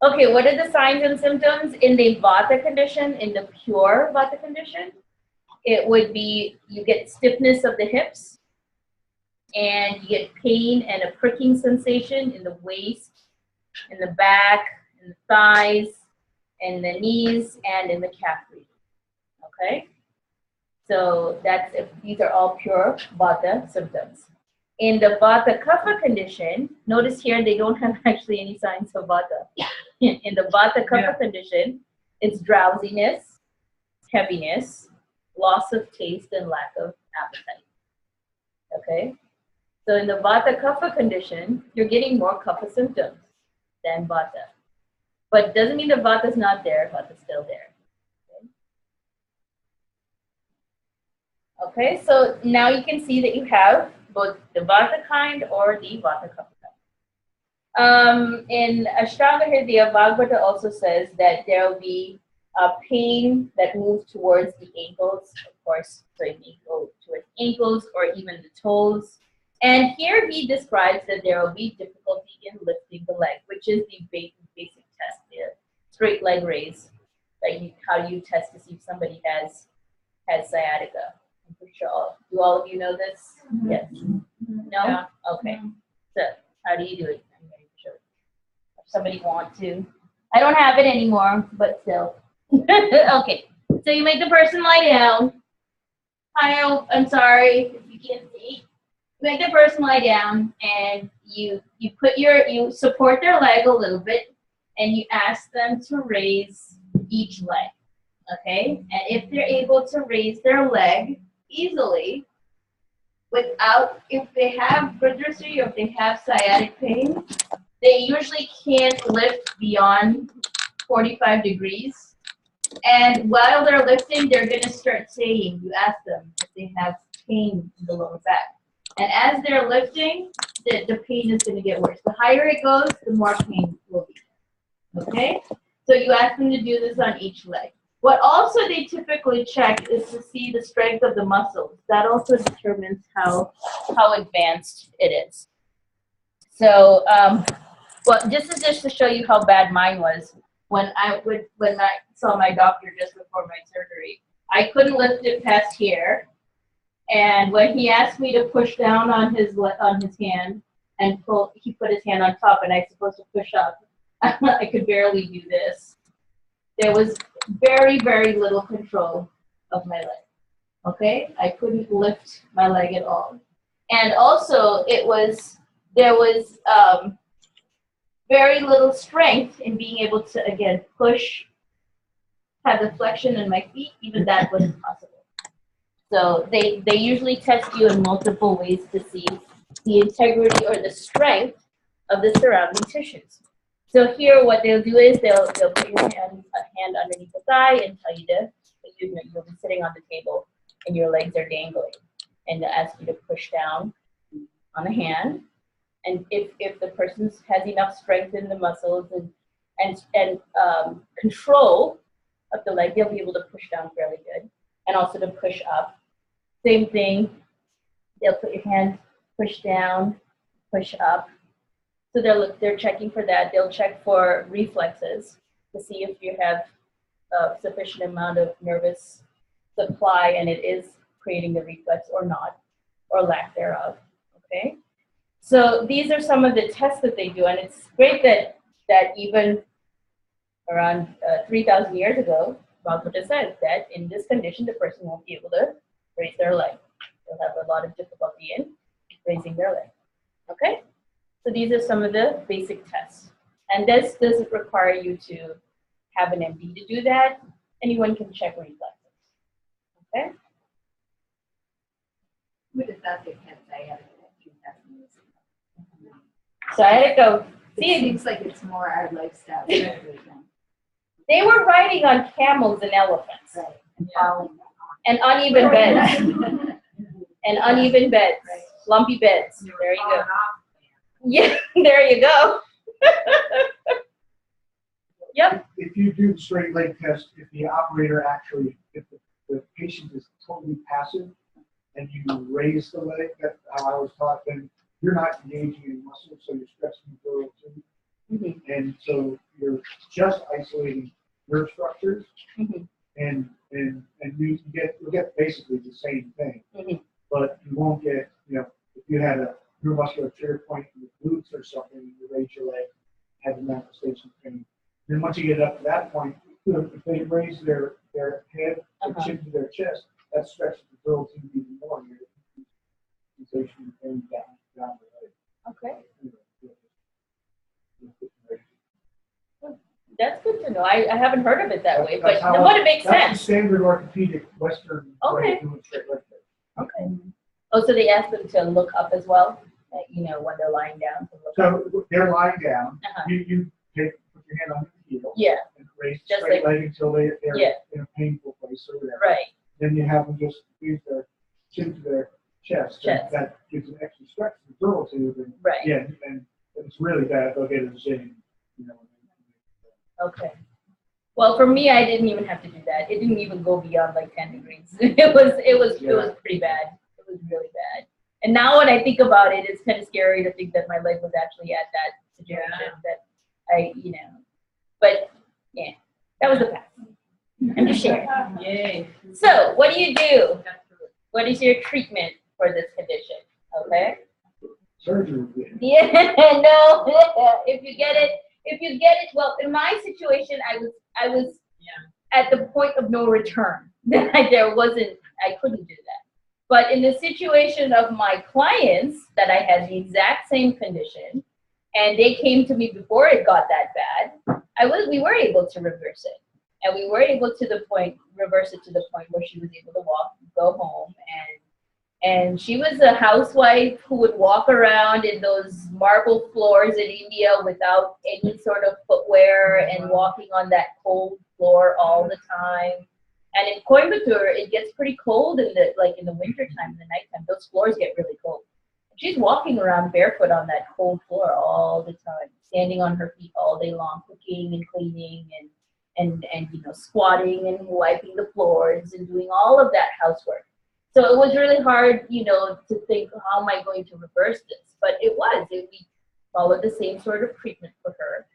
Okay, what are the signs and symptoms in the vata condition, in the pure vata condition? It would be, you get stiffness of the hips, and you get pain and a pricking sensation in the waist, in the back, in the thighs, in the knees, and in the calf region. Okay? So these are all pure vata symptoms. In the vata kapha condition, notice here they don't have actually any signs of vata. In the vata kapha condition, it's drowsiness, heaviness, loss of taste, and lack of appetite. Okay? So in the vata kapha condition, you're getting more kapha symptoms than vata. But it doesn't mean the vata is not there, vata is still there. Okay, so now you can see that you have both the vata kind or the vata kapha kind. In Ashtanga Hridaya, Bhagavata also says that there will be pain that moves towards the ankles, of course, so it may go towards ankles or even the toes. And here he describes that there will be difficulty in lifting the leg, which is the basic test, the straight leg raise, like how you test to see if somebody has sciatica. I'm pretty sure do all of you know this? Yes. No? Yeah. Okay. So how do you do it? I'm going to show you. If somebody wants to. I don't have it anymore, but still. Okay. So you make the person lie down. I'm sorry if you can't see. You make the person lie down and you support their leg a little bit and you ask them to raise each leg. Okay? And if they're able to raise their leg easily, if they have bridgercy or if they have sciatic pain, they usually can't lift beyond 45 degrees. And while they're lifting, they're going to start saying, you ask them if they have pain in the lower back. And as they're lifting, the pain is going to get worse. The higher it goes, the more pain will be. Okay? So you ask them to do this on each leg. What also they typically check is to see the strength of the muscles. That also determines how advanced it is. So, well, this is just to show you how bad mine was. When I saw my doctor just before my surgery, I couldn't lift it past here. And when he asked me to push down on his hand and pull, he put his hand on top, and I was supposed to push up. I could barely do this. There was very, very little control of my leg. Okay, I couldn't lift my leg at all, and also there was very little strength in being able to again push, have the flexion in my feet. Even that wasn't possible. So they usually test you in multiple ways to see the integrity or the strength of the surrounding tissues. So here, what they'll do is they'll put your hand underneath the thigh and tell you to, you'll be sitting on the table and your legs are dangling, and they'll ask you to push down on the hand. And if the person has enough strength in the muscles and control of the leg, they'll be able to push down fairly good, and also to push up. Same thing. They'll put your hand, push down, push up. So they're checking for that. They'll check for reflexes to see if you have a sufficient amount of nervous supply and it is creating the reflex or not, or lack thereof. Okay. So these are some of the tests that they do, and it's great that even around 3,000 years ago, Bhagavata says that in this condition, the person won't be able to raise their leg. They'll have a lot of difficulty in raising their leg. Okay? So these are some of the basic tests. And this doesn't require you to have an MD to do that. Anyone can check reflexes. Okay? Would have thought they had sciatica. Sciatica. It seems like it's more our lifestyle. They were riding on camels and elephants. Right. And falling. And uneven beds. And uneven beds. Right. Lumpy beds. There you go. Yeah, there you go. Yep. If you do the straight leg test, if the operator actually, if the patient is totally passive and you raise the leg, that's how I was taught, then you're not engaging in muscle, so you're stretching the dural tube. Mm-hmm. And so you're just isolating nerve structures, Mm-hmm. and you'll get basically the same thing. Mm-hmm. But you won't get, if you had a neuromuscular trigger point in the glutes or something, and you raise your leg, have the manifestation of pain. Then once you get up to that point, if they raise their head or chin to their chest, that stretches the dural tube even more. You're sensation of pain down the leg. Okay. That's good to know. I haven't heard of it that way, but it makes That's sense. the standard orthopedic Western way of doing straight leg test. Okay. Oh, so they ask them to look up as well, when they're lying down. To look up. So they're lying down. Uh-huh. You put your hand on the heel. Yeah. And raise the Just straight like- leg until they're Yeah. in a painful place or whatever. Right. Then you have them just use their chin to their chest. Chest. That gives an extra stretch to the dural tube. And, Right. Yeah, and if it's really bad, they'll get a zing. Okay. Well, for me, I didn't even have to do that. It didn't even go beyond like 10 degrees. It was pretty bad. It was really bad. And now when I think about it, it's kind of scary to think that my leg was actually at that situation that I, but yeah, that was the past. I'm just sharing. Yay. So what do you do? What is your treatment for this condition? Okay. Surgery. Yeah, no. If you get it, well, in my situation, I was at the point of no return. I couldn't do that. But in the situation of my clients that I had the exact same condition, and they came to me before it got that bad, we were able to reverse it. And we were able to reverse it to the point where she was able to walk, go home, and she was a housewife who would walk around in those marble floors in India without any sort of footwear and walking on that cold floor all the time. And in Coimbatore, it gets pretty cold in the winter time, in the nighttime. Those floors get really cold. She's walking around barefoot on that cold floor all the time, standing on her feet all day long, cooking and cleaning and squatting and wiping the floors and doing all of that housework. So it was really hard, to think, how am I going to reverse this? But we followed the same sort of treatment for her.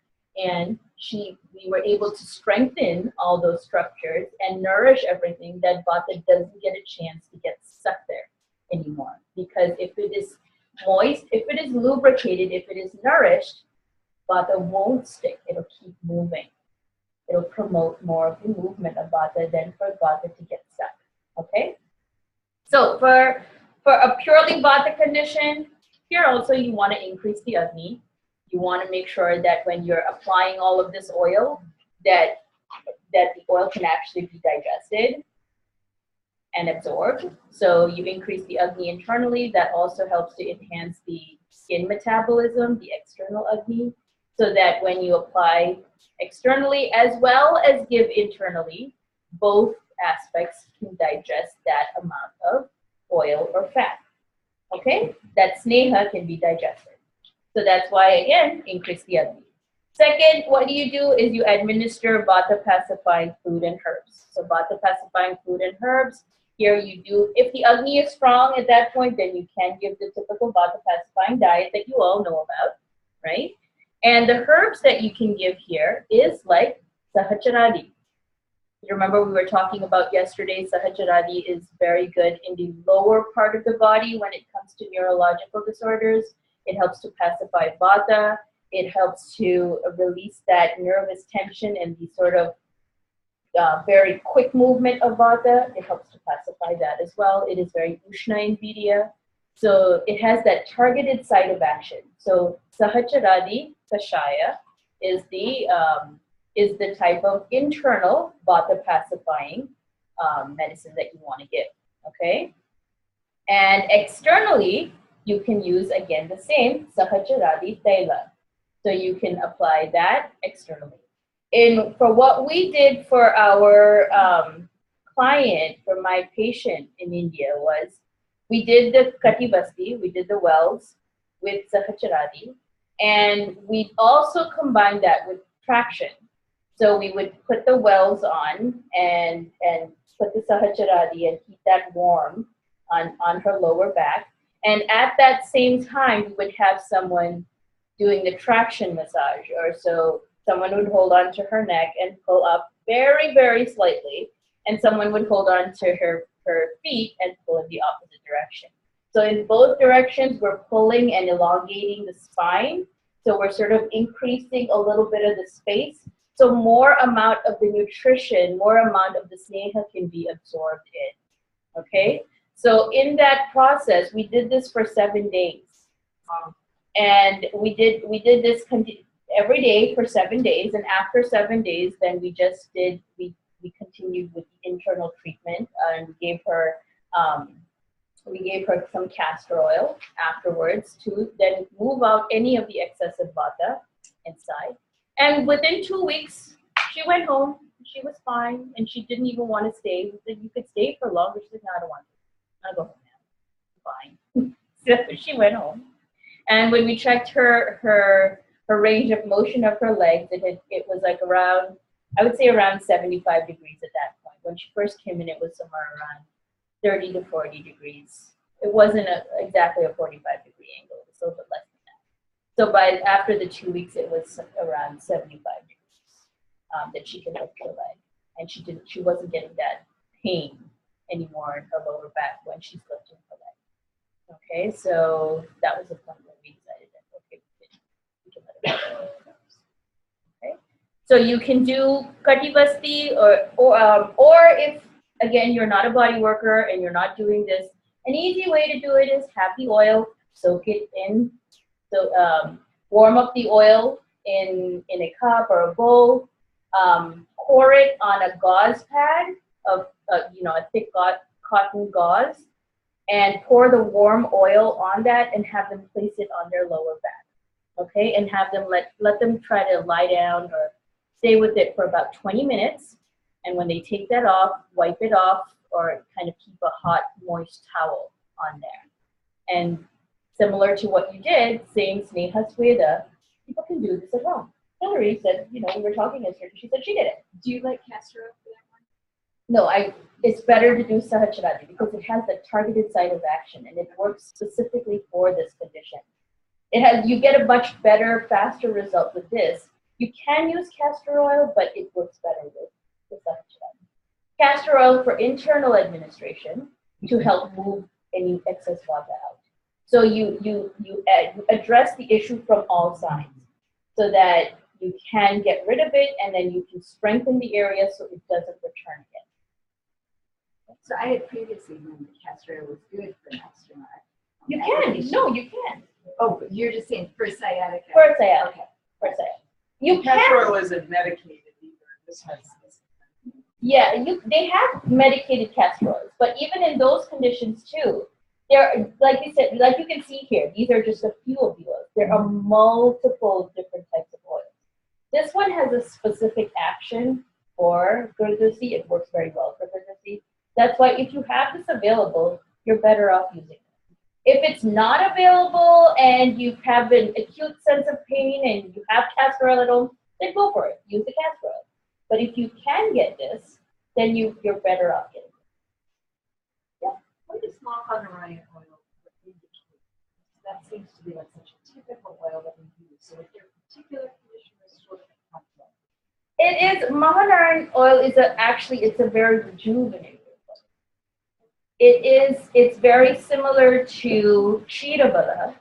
And we were able to strengthen all those structures and nourish everything that Vata doesn't get a chance to get stuck there anymore. Because if it is moist, if it is lubricated, if it is nourished, Vata won't stick. It'll keep moving. It'll promote more of the movement of Vata than for Vata to get stuck. Okay? So for a purely Vata condition, here also you want to increase the Agni. You want to make sure that when you're applying all of this oil, that the oil can actually be digested and absorbed. So you increase the Agni internally. That also helps to enhance the skin metabolism, the external Agni, so that when you apply externally as well as give internally, both aspects can digest that amount of oil or fat. Okay? That sneha can be digested. So that's why, again, increase the Agni. Second, what you is you administer Vata pacifying food and herbs. So Vata pacifying food and herbs, here you do, if the Agni is strong at that point, then you can give the typical Vata pacifying diet that you all know about, right? And the herbs that you can give here is like Sahacharadi. You remember we were talking about yesterday, Sahacharadi is very good in the lower part of the body when it comes to neurological disorders. It helps to pacify Vata. It helps to release that nervous tension and the sort of very quick movement of Vata. It helps to pacify that as well. It is very Ushna in Vidya. So it has that targeted site of action. So Sahacharadi Kashaya is the type of internal Vata pacifying medicine that you want to give, okay? And externally, you can use, again, the same Sahacharadi Taila. So you can apply that externally. For what we did for our client, for my patient in India, was we did the Katibasti, we did the wells with Sahacharadi, and we also combined that with traction. So we would put the wells on and put the Sahacharadi and keep that warm on her lower back. And at that same time, we would have someone doing the traction massage, or so someone would hold on to her neck and pull up very, very slightly, and someone would hold on to her feet and pull in the opposite direction. So in both directions, we're pulling and elongating the spine. So we're sort of increasing a little bit of the space. So more amount of the nutrition, more amount of the sneha can be absorbed in, okay? So in that process, we did this for 7 days. And we did this every day for 7 days. And after 7 days, then we continued with the internal treatment and we gave her some castor oil afterwards to then move out any of the excessive Vata inside. And within 2 weeks, she went home. She was fine, and she didn't even want to stay. We said, you could stay for longer. She said, no, I don't want to. I'll go home now. Fine. So she went home. And when we checked her range of motion of her legs, it was like around I would say around 75 degrees at that point. When she first came in, it was somewhere around 30 to 40 degrees. It wasn't exactly a 45-degree angle. It was a little bit less than that. So after the 2 weeks, it was around 75 degrees that she could lift her leg, and she wasn't getting that pain anymore in her lower back when she's lifting her leg. Okay, so that was the point where we decided that okay, we can let her go. Okay, so you can do kati basti, or if again you're not a body worker and you're not doing this, an easy way to do it is have the oil, soak it in. So warm up the oil in a cup or a bowl. Pour it on a gauze pad of a thick cotton gauze, and pour the warm oil on that and have them place it on their lower back. Okay, and have them let them try to lie down or stay with it for about 20 minutes. And when they take that off, wipe it off or kind of keep a hot, moist towel on there. And similar to what you did, same Sneha Sweda, people can do this at home. Hillary said, we were talking yesterday, she said she did it. Do you like castor oil for that one? No, it's better to do Sahasrara because it has the targeted site of action and it works specifically for this condition. You get a much better, faster result with this. You can use castor oil, but it works better with Sahasrara. Castor oil for internal administration to help move any excess vata out. So you address the issue from all sides so that you can get rid of it and then you can strengthen the area so it doesn't return again. So I had previously known that castor oil was good for extra. You can. No, you can. Oh, but you're just saying for sciatica. For sciatica. Okay. For sciatica. You Castor can. oil isn't medicated either. This has this. Yeah, they have medicated castor oils, but even in those conditions too, there, like you said, like you can see here, these are just a few of the oils. There are multiple different types of oils. This one has a specific action for Gurdusi. It works very well for Gurdusi. That's why if you have this available, you're better off using it. If it's not available and you have an acute sense of pain and you have castor oil at home, then go for it. Use the castor oil. But if you can get this, then you're better off getting it. Yeah. What is Mahanarayan oil indicate? That seems to be like such a typical oil that we use. So if there are particular conditions, what can It is, Mahanarayan oil is it's a very rejuvenating oil. It's very similar to Kshitabala.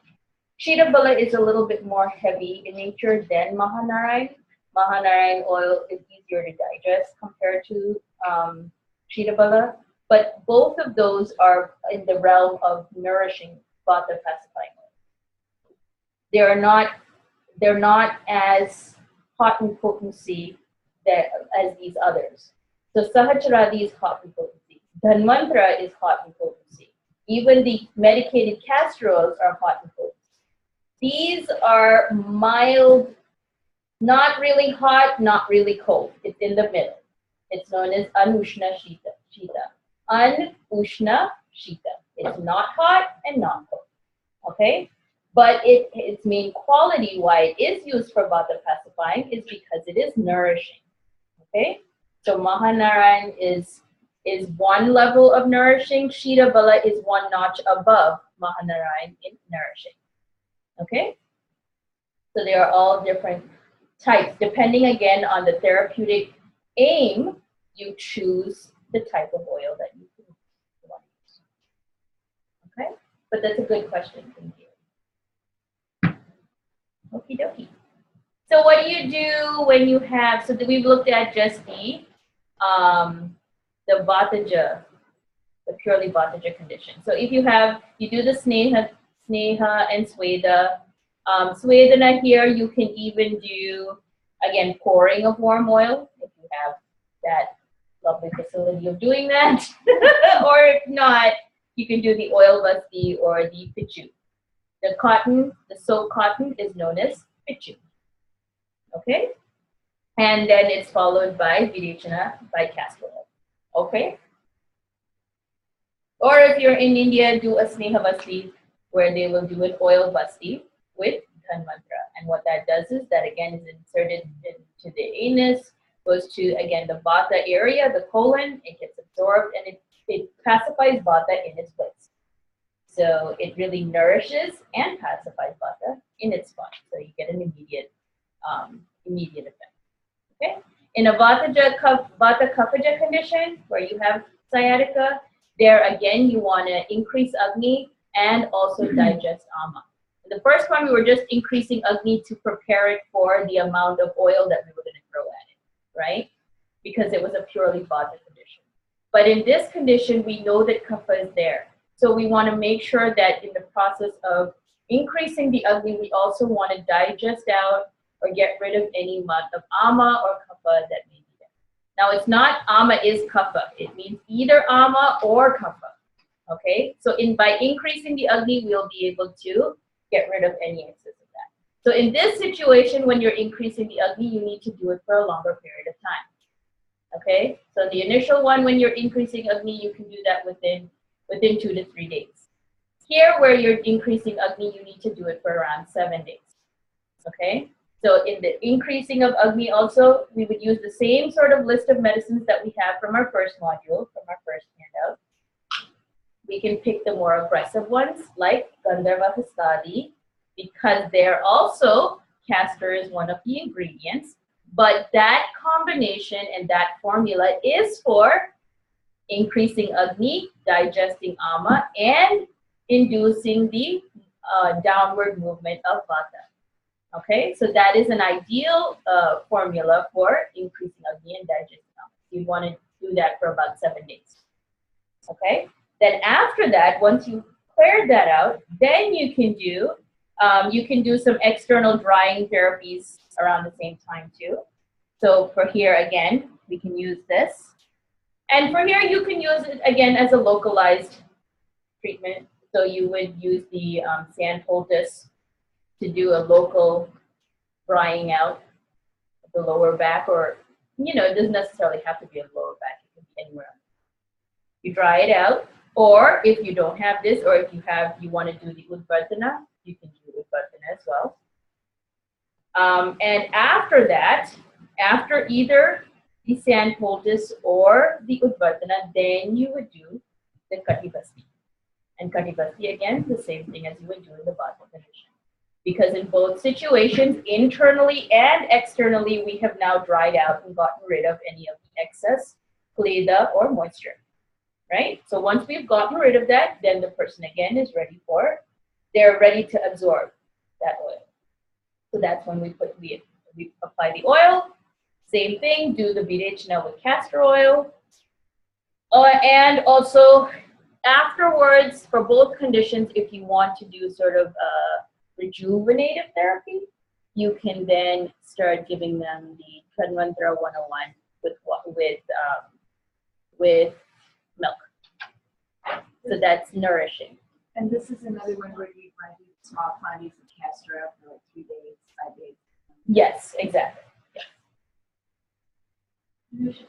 Kshitabala is a little bit more heavy in nature than Mahanarayan. Mahanarayan oil is easier to digest compared to Kshitabala, but both of those are in the realm of nourishing vata pacifying oil. They're not as hot in potency as these others. So Sahasrara is hot in potency. Dhanvantara is hot in potency. Even the medicated castor oils are hot in potency. These are mild, not really hot, not really cold. It's in the middle. It's known as Anushna Shita. Anushna Shita. It's not hot and not cold. Okay? But its main quality, why it is used for vata pacifying, is because it is nourishing. Okay? So Mahanarayan is one level of nourishing. Kshitabala is one notch above Mahanarayan in nourishing. Okay? So they are all different types. Depending again on the therapeutic aim, you choose the type of oil that you want to use. Okay? But that's a good question. Thank you. Okie dokie. So what do you do when you have, so we've looked at just the Vataja, the purely Vataja condition. So if you do the Sneha and Sweda. Swedana here, you can even do, again, pouring of warm oil, if you have that lovely facility of doing that. Or if not, you can do the oil basti or the pichu. The cotton, the soaked cotton is known as pichu. Okay? And then it's followed by Virechana, by castor oil. Okay? Or if you're in India, do a Sneha basti, where they will do an oil basti with Dhanvantara. And what that does is that again is inserted into the anus goes to, again, the vata area, the colon, it gets absorbed, and it pacifies vata in its place. So it really nourishes and pacifies vata in its spot. So you get an immediate effect. Okay? In a vata kaphaja condition where you have sciatica, there again you want to increase Agni and also digest Ama. In the first one, we were just increasing Agni to prepare it for the amount of oil that we were going to throw at it, right? Because it was a purely vata condition. But in this condition, we know that kapha is there. So we want to make sure that in the process of increasing the Agni, we also want to digest out or get rid of any amount of Ama or kapha that may be there. Now, it's not Ama is kapha. It means either Ama or kapha. Okay? So by increasing the Agni, we'll be able to get rid of any excess of that. So in this situation, when you're increasing the Agni, you need to do it for a longer period of time. Okay? So the initial one, when you're increasing Agni, you can do that within 2 to 3 days. Here, where you're increasing Agni, you need to do it for around 7 days. Okay? So in the increasing of Agni also, we would use the same sort of list of medicines that we have from our first module, from our first handout. We can pick the more aggressive ones, like Gandharva Hastadi, because there also, castor is one of the ingredients, but that combination and that formula is for increasing Agni, digesting Ama, and inducing the downward movement of Vata. Okay, so that is an ideal formula for increasing Agni and digesting Ama. You want to do that for about 7 days. Okay, then after that, once you cleared that out, then you can do some external drying therapies around the same time too. So for here again, we can use this. And for here, you can use it again as a localized treatment. So you would use the sand poultice to do a local drying out of the lower back, or, it doesn't necessarily have to be a lower back. It can be anywhere. You dry it out, or if you don't have this, or if you want to do the Udvartana, you can do Udvartana as well. And after that, after either the sand poultice or the Udvartana, then you would do the Katibasti. And Katibasti, again, the same thing as you would do in the Vata condition. Because in both situations, internally and externally, we have now dried out and gotten rid of any of the excess kleda or moisture, right? So once we've gotten rid of that, then the person again is they're ready to absorb that oil. So that's when we apply the oil. Same thing, do the Virechana with castor oil. And also, afterwards, for both conditions, if you want to do sort of rejuvenative therapy, you can then start giving them the Tanvantra 101 with milk. So that's nourishing. And this is another one where you might do small quantities of castor after like 3 days, 5 days. Yes, exactly.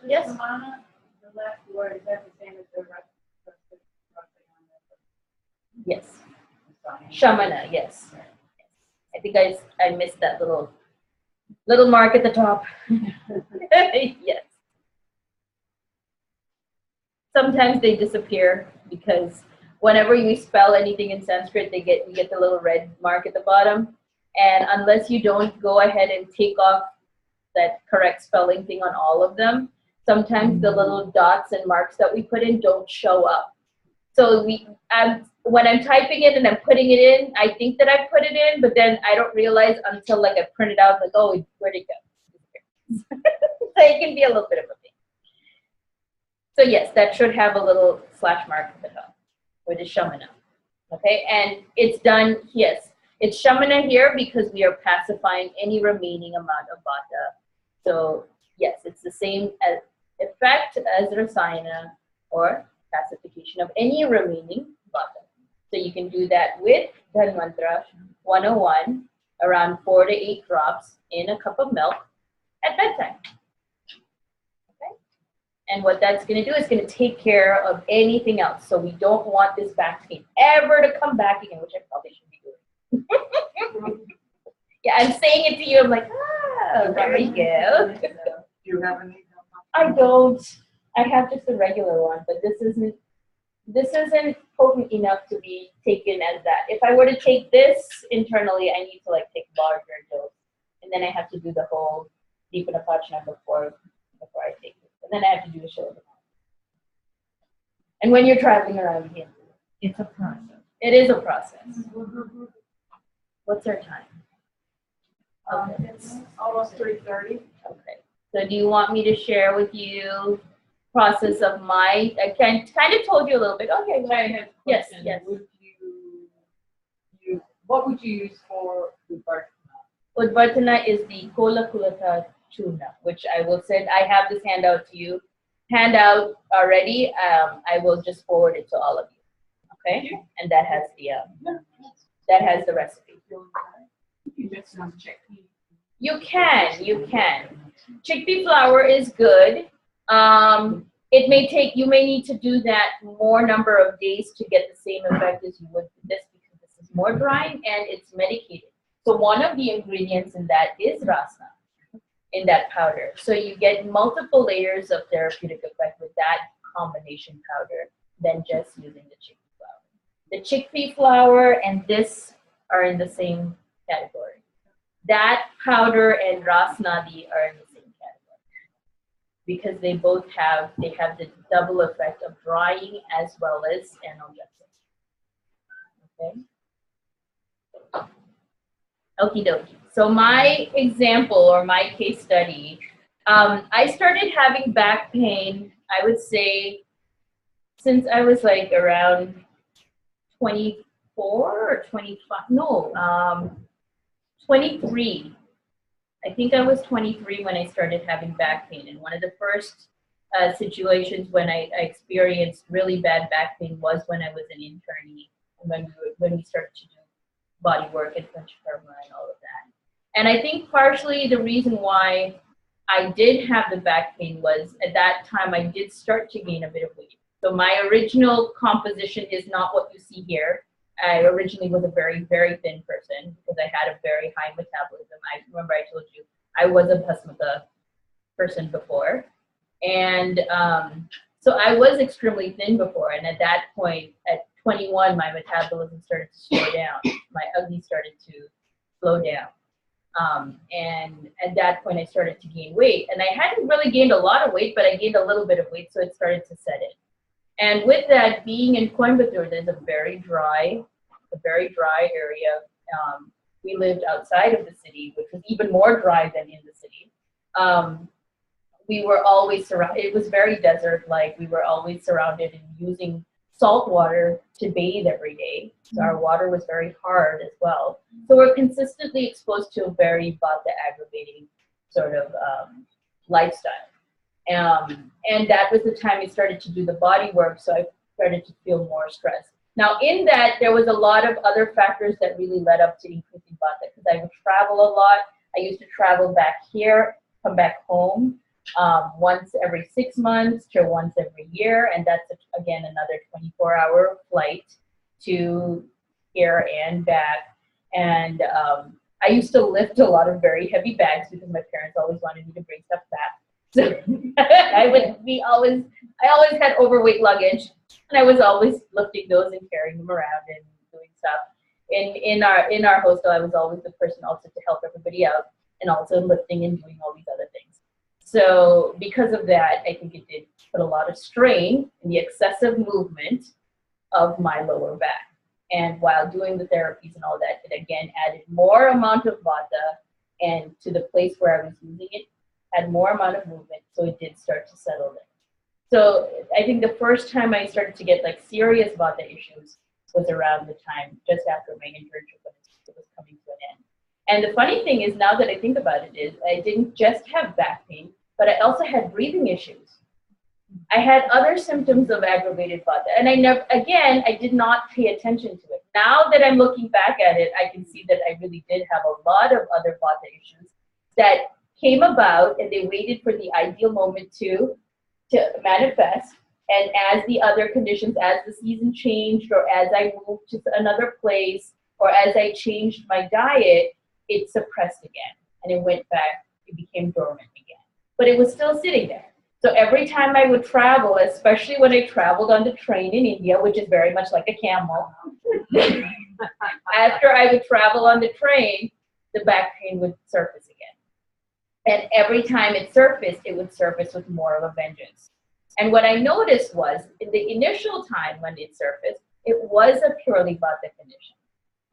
Yes. Samana, the last word, is that the same as the rest? Yes. Shamana, yes. I think I missed that little mark at the top. Yes. Sometimes they disappear because whenever you spell anything in Sanskrit, you get the little red mark at the bottom. And unless you don't go ahead and take off that correct spelling thing on all of them, sometimes the little dots and marks that we put in don't show up. So when I'm typing it and I'm putting it in, I think that I put it in, but then I don't realize until like I print it out, like, oh, where'd it go? So it can be a little bit of a thing. So yes, that should have a little slash mark at the top, which is Shamana. Okay, and it's done, yes, it's Shamana here because we are pacifying any remaining amount of Vata. So yes, it's the same effect as Rasayana or pacification of any remaining Vata. So you can do that with Dhanvantra 101, around 4 to 8 drops in a cup of milk at bedtime. Okay? And what that's going to do is going to take care of anything else. So we don't want this back pain ever to come back again, which I probably should be doing. Yeah, I'm saying it to you. I'm like, there we go. you have any? I don't. I have just a regular one, but this isn't potent enough to be taken as that. If I were to take this internally, I need to like take larger dose, and then I have to do the whole deep in a before I take it, and then I have to do a shoulder. And when you're traveling around here, It's a process. it is a process. What's our time? Okay. It's almost 3:30. Okay. So do you want me to share with you process of my? I kind of told you a little bit. Okay. I have a Yes. question. Yes. Would what would you use for the birth? Udvartana is the Kola Kulata tuna, which I will send. I have this handout to you. Handout already. I will just forward it to all of you. Okay. And that has the recipe. You just check. You can. Chickpea flour is good. It may take, you may need to do that more number of days to get the same effect as you would with this, because this is more drying and it's medicated. So one of the ingredients in that is rasna, in that powder. So you get multiple layers of therapeutic effect with that combination powder than just using the chickpea flour. The chickpea flour and this are in the same category. That powder and rasnadi are in the same category because they both have the double effect of drying as well as analgesic. Okay. Okie dokie. So my example or my case study, I started having back pain, I would say, since I was like around 24 or 25. No, 23. I think I was 23 when I started having back pain. And one of the first situations when I experienced really bad back pain was when I was an internee, and when we started to do body work and panchakarma and all of that. And I think partially the reason why I did have the back pain was at that time I did start to gain a bit of weight. So my original composition is not what you see here. I originally was a very, very thin person because I had a very high metabolism. I remember I told you I was a Bhasmaka person before. And so I was extremely thin before. And at that point, at 21, my metabolism started to slow down. My Agni started to slow down. And at that point, I started to gain weight. And I hadn't really gained a lot of weight, but I gained a little bit of weight, so it started to set in. And with that, being in Coimbatore, there's a very dry area. We lived outside of the city, which was even more dry than in the city. We were always surrounded, it was very desert-like. We were always surrounded and using salt water to bathe every day. So our water was very hard as well. So we're consistently exposed to a very vata aggravating sort of lifestyle. And that was the time I started to do the body work, so I started to feel more stress. Now in that, there was a lot of other factors that really led up to increasing vata, because I would travel a lot. I used to travel back here, come back home once every 6 months to once every year, and that's again another 24-hour flight to here and back. And I used to lift a lot of very heavy bags because my parents always wanted me to bring stuff back. So I always had overweight luggage, and I was always lifting those and carrying them around and doing stuff. In our hostel, I was always the person also to help everybody out and also lifting and doing all these other things. So because of that, I think it did put a lot of strain in the excessive movement of my lower back. And while doing the therapies and all that, it again added more amount of vata, and to the place where I was using it, had more amount of movement, so it did start to settle in. So I think the first time I started to get like serious vata issues was around the time just after my internship when it was coming to an end. And the funny thing is, now that I think about it, is I didn't just have back pain, but I also had breathing issues. I had other symptoms of aggravated vata, and I did not pay attention to it. Now that I'm looking back at it, I can see that I really did have a lot of other vata issues that came about, and they waited for the ideal moment to manifest. And as the other conditions, as the season changed, or as I moved to another place, or as I changed my diet, it suppressed again, and it went back, it became dormant again. but it was still sitting there. So every time I would travel, especially when I traveled on the train in India, which is very much like a camel, after I would travel on the train, the back pain would surface again. And every time it surfaced, it would surface with more of a vengeance. And what I noticed was, in the initial time when it surfaced, it was a purely vata condition.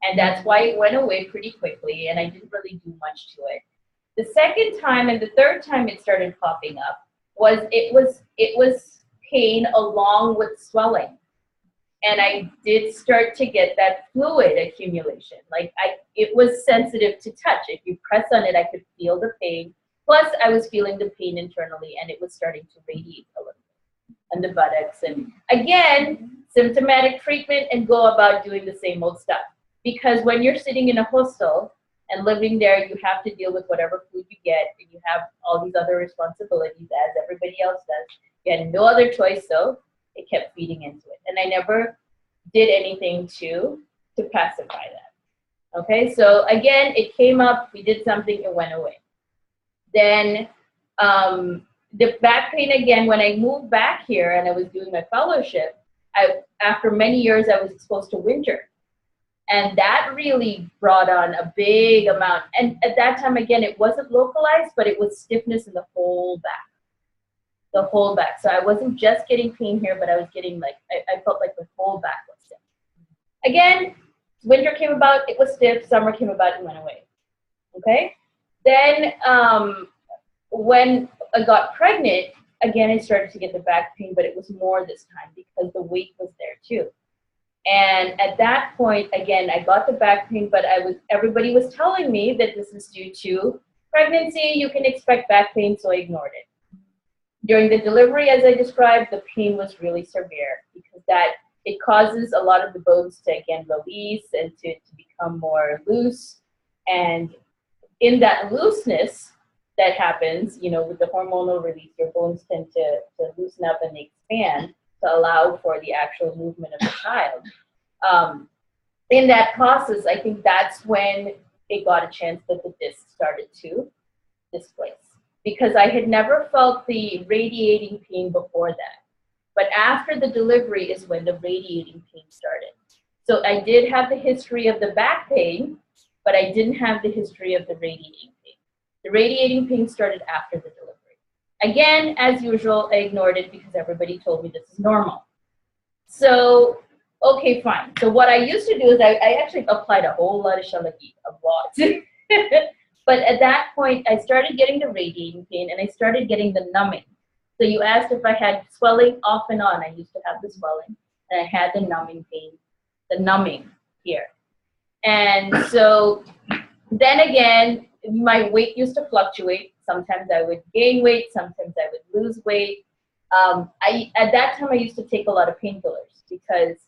And that's why it went away pretty quickly, and I didn't really do much to it. The second time and the third time it started popping up it was pain along with swelling. And I did start to get that fluid accumulation. Like it was sensitive to touch. If you press on it, I could feel the pain. Plus, I was feeling the pain internally, and it was starting to radiate a little bit. And the buttocks. And again, symptomatic treatment and go about doing the same old stuff. Because when you're sitting in a hostel and living there, you have to deal with whatever food you get, and you have all these other responsibilities as everybody else does. You had no other choice, so it kept feeding into it. And I never did anything to pacify that. Okay, so again, it came up, we did something, it went away. Then the back pain again, when I moved back here and I was doing my fellowship, after many years I was exposed to winter. And that really brought on a big amount. And at that time, again, it wasn't localized, but it was stiffness in the whole back. The whole back. So I wasn't just getting pain here, but I was getting I felt like the whole back was stiff. Again, winter came about, it was stiff. Summer came about, it went away. Okay? Then when I got pregnant, again, I started to get the back pain, but it was more this time because the weight was there too. And at that point, again, I got the back pain, but everybody was telling me that this is due to pregnancy, you can expect back pain, so I ignored it. During the delivery, as I described, the pain was really severe because it causes a lot of the bones to, again, release and to become more loose. And in that looseness that happens, with the hormonal release, your bones tend to loosen up and expand to allow for the actual movement of the child. In that process, I think that's when it got a chance that the disc started to displace. Because I had never felt the radiating pain before that. But after the delivery is when the radiating pain started. So I did have the history of the back pain, but I didn't have the history of the radiating pain. The radiating pain started after the delivery. Again, as usual, I ignored it because everybody told me this is normal. So, okay, fine. So what I used to do is I actually applied a whole lot of shalagi, a lot. But at that point, I started getting the radiating pain and I started getting the numbing. So you asked if I had swelling off and on. I used to have the swelling and I had the numbing pain, the numbing here. And so then again, my weight used to fluctuate. Sometimes I would gain weight, sometimes I would lose weight. At that time, I used to take a lot of painkillers because,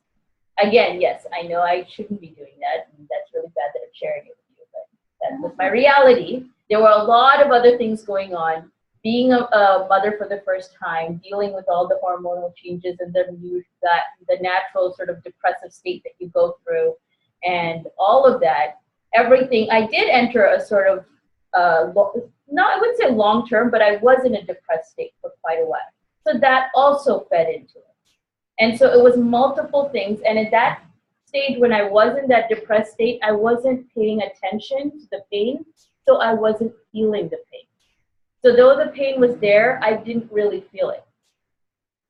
again, yes, I know I shouldn't be doing that, and that's really bad that I'm sharing it with you, but that was my reality. There were a lot of other things going on. Being a mother for the first time, dealing with all the hormonal changes and the natural sort of depressive state that you go through, and all of that, everything. I did enter a sort of I wouldn't say long term, but I was in a depressed state for quite a while. So that also fed into it. And so it was multiple things. And at that stage, when I was in that depressed state, I wasn't paying attention to the pain. So I wasn't feeling the pain. So though the pain was there, I didn't really feel it.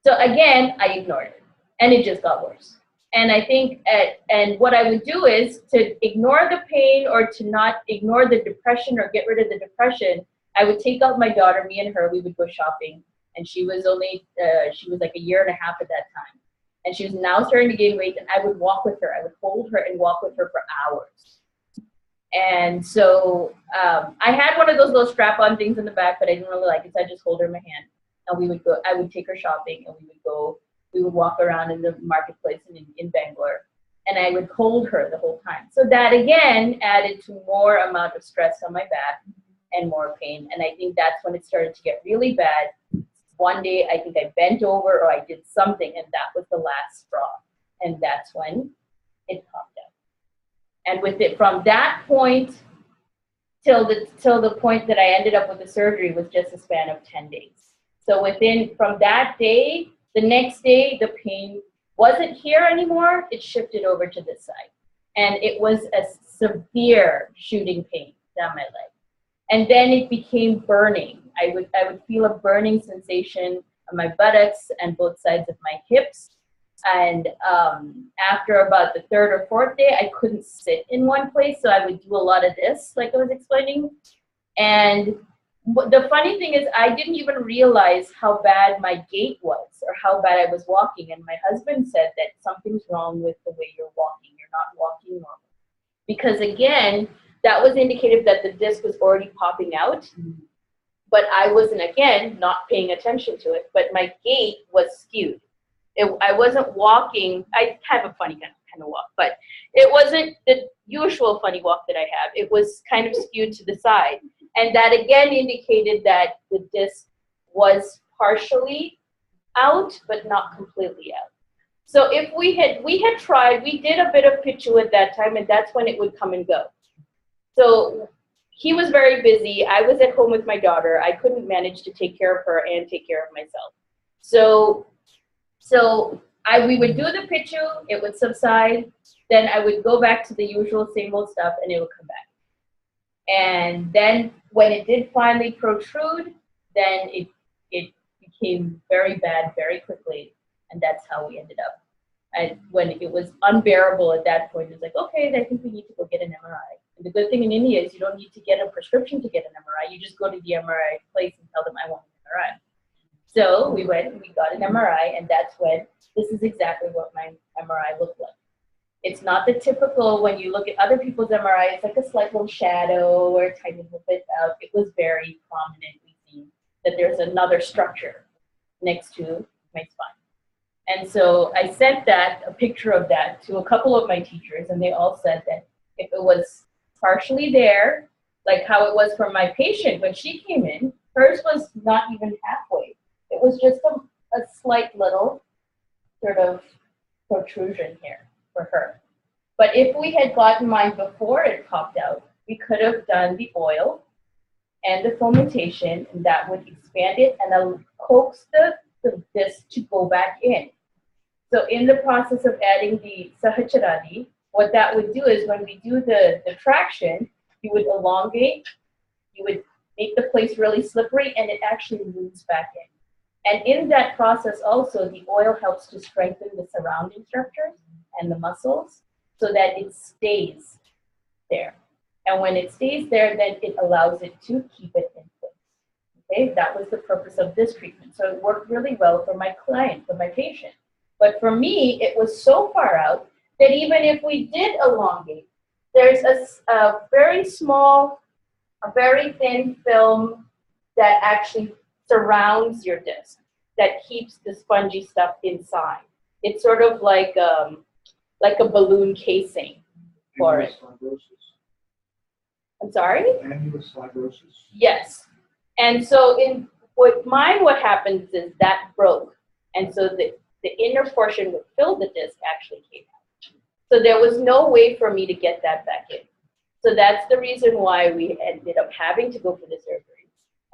So again, I ignored it. And it just got worse. And I think, and what I would do is to ignore the pain or to not ignore the depression or get rid of the depression, I would take out my daughter, me and her, we would go shopping. And she was only, she was like 1.5 years at that time. And she was now starting to gain weight, and I would walk with her. I would hold her and walk with her for hours. And so I had one of those little strap-on things in the back, but I didn't really like it, so I just hold her in my hand. And we would go, I would take her shopping, and we would walk around in the marketplace in Bangalore, and I would hold her the whole time. So that, again, added to more amount of stress on my back and more pain. And I think that's when it started to get really bad. One day, I think I bent over or I did something, and that was the last straw. And that's when it popped out. And with it, from that point till the point that I ended up with the surgery was just a span of 10 days. So from that day, the next day, the pain wasn't here anymore. It shifted over to this side. And it was a severe shooting pain down my leg. And then it became burning. I would feel a burning sensation on my buttocks and both sides of my hips. And after about the third or fourth day, I couldn't sit in one place. So I would do a lot of this, like I was explaining. And the funny thing is I didn't even realize how bad my gait was or how bad I was walking. And my husband said that something's wrong with the way you're walking. You're not walking normal. Because again, that was indicative that the disc was already popping out. But I wasn't, again, not paying attention to it. But my gait was skewed. I wasn't walking. I have a funny kind of walk, but it wasn't the usual funny walk that I have. It was kind of skewed to the side. And that again indicated that the disc was partially out, but not completely out. So if we had tried, we did a bit of pichu at that time, and that's when it would come and go. So he was very busy. I was at home with my daughter. I couldn't manage to take care of her and take care of myself. So we would do the pichu, it would subside, then I would go back to the usual same old stuff and it would come back. And then when it did finally protrude, then it became very bad very quickly, and that's how we ended up. And when it was unbearable at that point, it was like, okay, I think we need to go get an MRI. And the good thing in India is you don't need to get a prescription to get an MRI. You just go to the MRI place and tell them I want an MRI. So we went and we got an MRI, and that's when this is exactly what my MRI looked like. It's not the typical, when you look at other people's MRI, it's like a slight little shadow or a tiny little bit out. It was very prominently seen that there's another structure next to my spine. And so I sent a picture of that to a couple of my teachers, and they all said that if it was partially there, like how it was for my patient when she came in, hers was not even halfway. It was just a slight little sort of protrusion here for her. But if we had gotten mine before it popped out, we could have done the oil and the fomentation, and that would expand it and coax the disc to go back in. So in the process of adding the sahacharadi, what that would do is when we do the traction, you would elongate, you would make the place really slippery, and it actually moves back in. And in that process also, the oil helps to strengthen the surrounding structures and the muscles so that it stays there. And when it stays there, then it allows it to keep it in place. Okay, that was the purpose of this treatment. So it worked really well for my client, for my patient. But for me, it was so far out that even if we did elongate, there's a very small, a very thin film that actually surrounds your disc that keeps the spongy stuff inside. It's sort of like a balloon casing for it. I'm sorry? Annulus fibrosis. Yes. And so what happens is that broke. And so the inner portion would fill the disc actually came out. So there was no way for me to get that back in. So that's the reason why we ended up having to go for the surgery.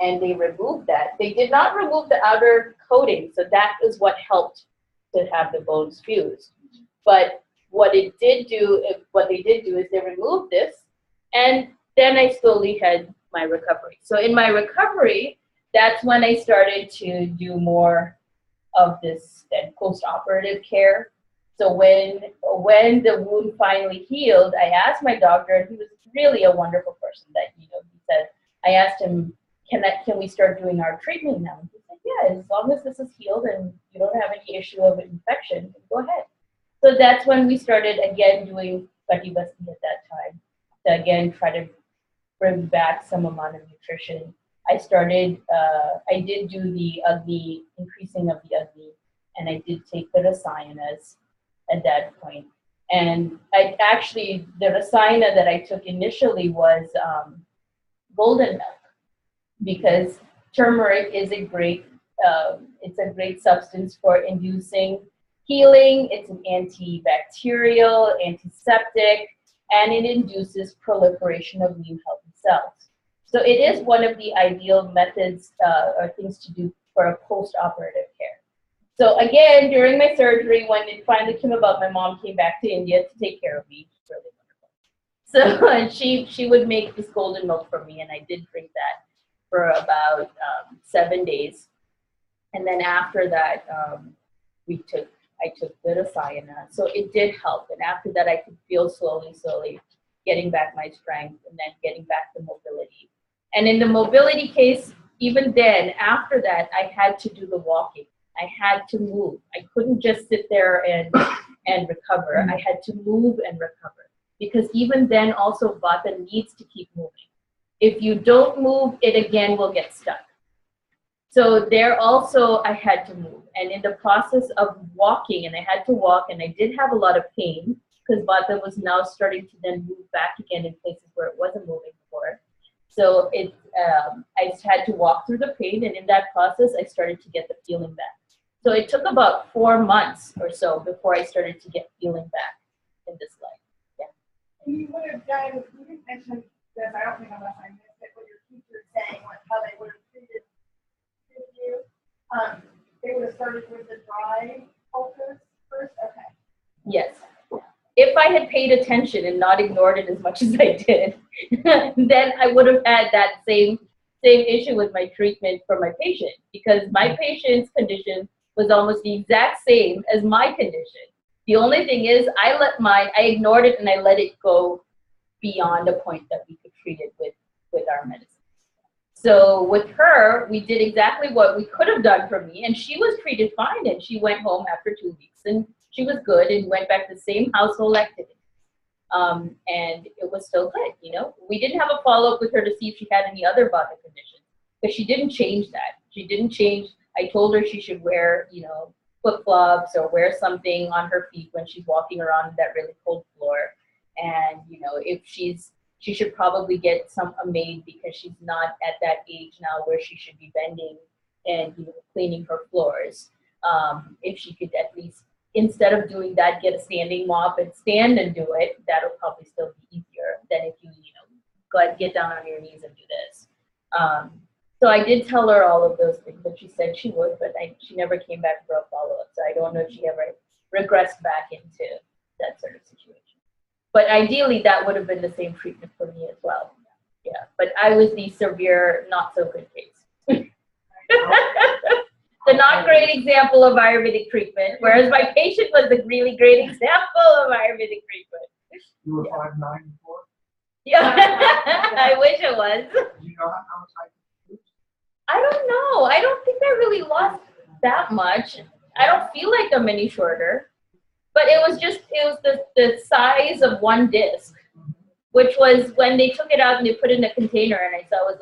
And they removed that. They did not remove the outer coating, so that is what helped to have the bones fused. But what they did do is they removed this, and then I slowly had my recovery. So in my recovery, that's when I started to do more of this post-operative care. So when the wound finally healed, I asked my doctor, and he was really a wonderful person that, he said, I asked him, can we start doing our treatment now? And he said, yeah, as long as this is healed and you don't have any issue of infection, go ahead. So that's when we started again doing Kati Basti at that time to again try to bring back some amount of nutrition. I did do the Agni, increasing of the Agni, and I did take the Rasayanas at that point. And the Rasayana that I took initially was golden milk, because turmeric is a great substance for inducing healing. It's an antibacterial, antiseptic, and it induces proliferation of new healthy cells. So it is one of the ideal methods or things to do for a post-operative care. So again, during my surgery, when it finally came about, my mom came back to India to take care of me. It's really wonderful. So and she would make this golden milk for me, and I did drink that for about 7 days. And then after that, I took glutathione, so it did help. And after that, I could feel slowly getting back my strength and then getting back the mobility. And in the mobility case, even then, after that, I had to do the walking. I had to move. I couldn't just sit there and recover. I had to move and recover, because even then also Vata needs to keep moving. If you don't move, it again will get stuck. So there also I had to move. And in the process of walking, and I had to walk, and I did have a lot of pain because Vata was now starting to then move back again in places where it wasn't moving before. So I had to walk through the pain, and in that process, I started to get the feeling back. So it took about 4 months or so before I started to get feeling back in this life. Yeah. You would have done, you didn't mention this, I don't think unless I missed it, what your teacher was saying, like how they would have treated you. They would have started with the dry cultures first, okay. Yes. If I had paid attention and not ignored it as much as I did, then I would have had that same issue with my treatment for my patient, because my patient's condition was almost the exact same as my condition. The only thing is I ignored it and I let it go beyond a point that we could treat it with our medicine. So with her, we did exactly what we could have done for me, and she was treated fine, and she went home after 2 weeks, and she was good and went back to the same household activity. And it was still good, you know. We didn't have a follow-up with her to see if she had any other Vata conditions, but she didn't change that. She didn't change. I told her she should wear, you know, flip-flops or wear something on her feet when she's walking around that really cold floor. And, you know, if she should probably get a maid, because she's not at that age now where she should be bending and, you know, cleaning her floors. If she could at least, instead of doing that, get a standing mop and stand and do it, that'll probably still be easier than if you know, get down on your knees and do this. So I did tell her all of those things that she said she would, but she never came back for a follow-up. So I don't know if she ever regressed back into that sort of situation. But ideally, that would have been the same treatment for me as well. Yeah, but I was the severe, not so good case. The not great example of Ayurvedic treatment, whereas my patient was the really great example of Ayurvedic treatment. You were 5'9" before? Yeah, I wish it was. Do you know how much height you lose? I don't know. I don't think I really lost that much. I don't feel like I'm any shorter. But it was the size of one disc, which was when they took it out and they put it in a container, and I saw it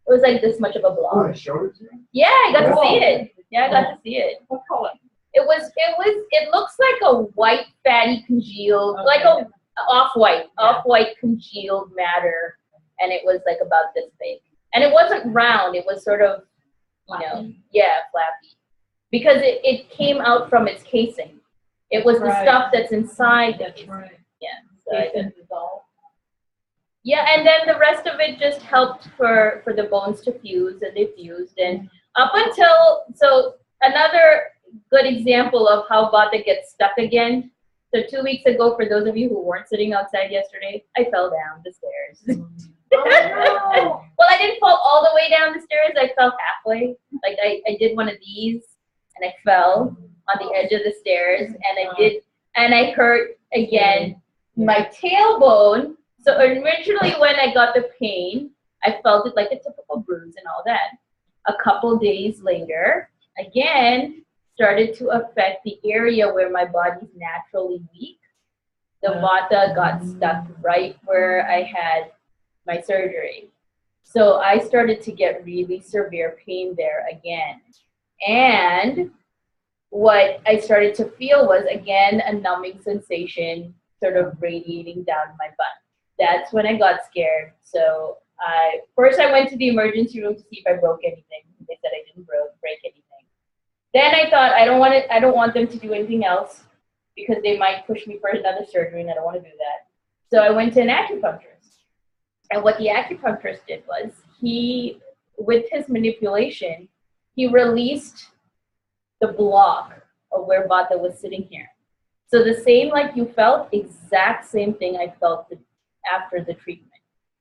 was like this much of a blob. Oh, they showed it to you? Yeah, I got to see it. Yeah, I got to see it. What color? It looks like a white fatty congealed, like a off-white congealed matter, and it was like about this big. And it wasn't round, it was sort of, you know, flappy. Because it came out from its casing. It was the stuff that's inside the casing. Right. Yeah. So yeah, and then the rest of it just helped for the bones to fuse, and they fused. And up until, so another good example of how Vata gets stuck again. So 2 weeks ago, for those of you who weren't sitting outside yesterday, I fell down the stairs. Oh, no. Well, I didn't fall all the way down the stairs. I fell halfway. Like I did one of these, and I fell on the edge of the stairs, and I hurt again my tailbone. So originally when I got the pain, I felt it like a typical bruise and all that. A couple days later, again, started to affect the area where my body's naturally weak. The Vata got stuck right where I had my surgery. So I started to get really severe pain there again. And what I started to feel was, again, a numbing sensation sort of radiating down my butt. That's when I got scared. So first I went to the emergency room to see if I broke anything. They said I didn't break anything. Then I thought, I don't want them to do anything else because they might push me for another surgery, and I don't want to do that. So I went to an acupuncturist. And what the acupuncturist did was with his manipulation, he released the block of where Vata was sitting here. So the same like you felt, exact same thing I felt after the treatment.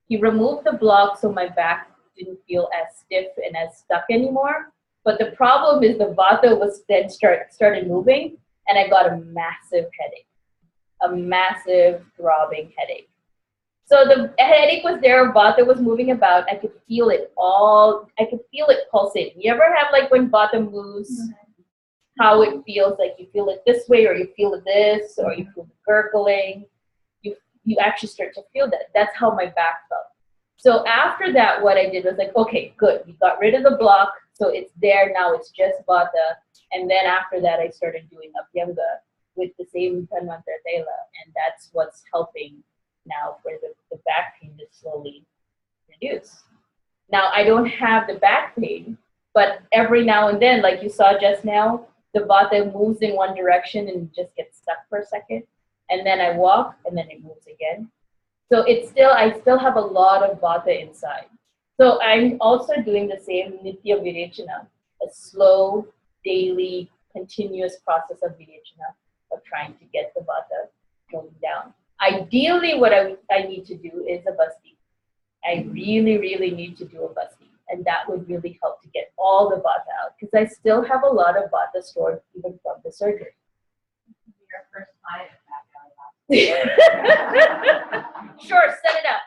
He removed the block so my back didn't feel as stiff and as stuck anymore. But the problem is the Vata was then started moving, and I got a massive headache, a massive throbbing headache. So the headache was there, Vata was moving about. I could feel it pulsating. You ever have like when Vata moves, how it feels like you feel it this way, or you feel it this, or you feel the gurgling. You actually start to feel that. That's how my back felt. So after that, what I did was like, okay, good. We got rid of the block, so it's there now. It's just Vata. And then after that, I started doing Abhyanga with the same Tanvantara Tela, and that's what's helping now for the back pain to slowly reduce. Now, I don't have the back pain, but every now and then, like you saw just now, the Vata moves in one direction and just gets stuck for a second. And then I walk, and then it moves again. So I still have a lot of Vata inside. So I'm also doing the same Nitya Virechana, a slow, daily, continuous process of Virechana, of trying to get the Vata going down. Ideally, what I need to do is a Basti. I really, really need to do a Basti. And that would really help to get all the Vata out, because I still have a lot of Vata stored even from the surgery. Your first client Sure, set it up.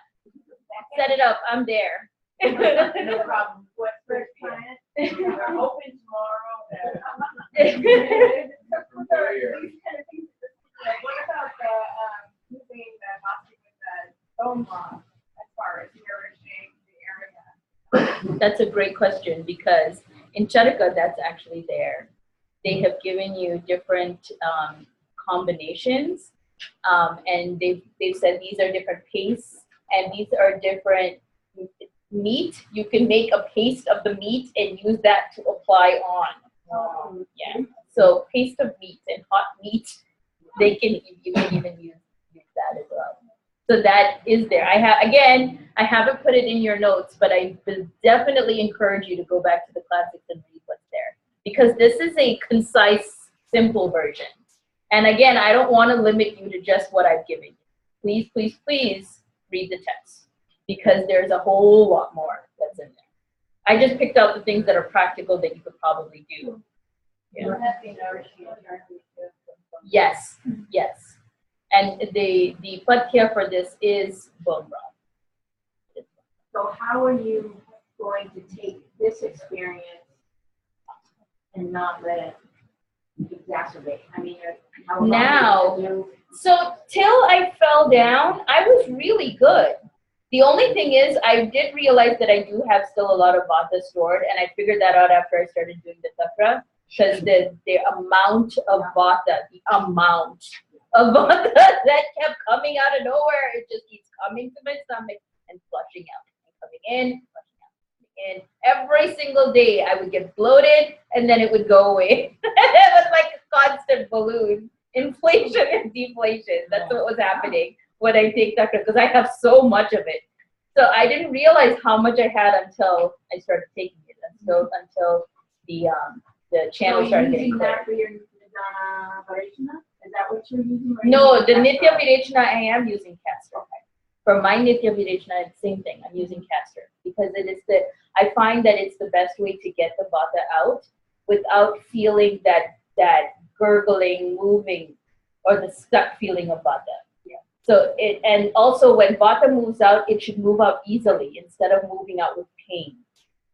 Set it up. I'm there. No problem. What's first client? We're hoping tomorrow. What about the using the boxing with the bone law as far as nourishing the area? That's a great question, because in Charaka, that's actually there. They have given you different combinations, and they've said these are different pastes, and these are different meat. You can make a paste of the meat and use that to apply on. Yeah. So paste of meat and hot meat, you can even use that as well. So that is there. I haven't put it in your notes, but I will definitely encourage you to go back to the classics and read what's there, because this is a concise, simple version. And again, I don't want to limit you to just what I've given you. Please, please, please read the text, because there's a whole lot more that's in there. I just picked out the things that are practical that you could probably do. Yeah. Yes, yes. And the patya for this is bone broth. So how are you going to take this experience and not let it exacerbate? I mean, how long Now, have you- so till I fell down, I was really good. The only thing is, I did realize that I do have still a lot of Vata stored, and I figured that out after I started doing the Takra, because the amount of Vata that kept coming out of nowhere, it just keeps coming to my stomach and flushing out, and coming in, flushing out, coming in. Every single day, I would get bloated, and then it would go away. It was like a constant balloon. Inflation and deflation. That's what was happening when I take Takra, because I have so much of it. So I didn't realize how much I had until I started taking it, until the channel started getting using clear. that for your Nidana Varechana? Is that what you're using? Or No, the using Nitya Virechana, I am using castor. For my Nitya Virechana, it's the same thing. I'm using castor, because I find that it's the best way to get the Vata out without feeling that gurgling, moving, or the stuck feeling of Vata. Yeah. So and also when Vata moves out, it should move out easily instead of moving out with pain.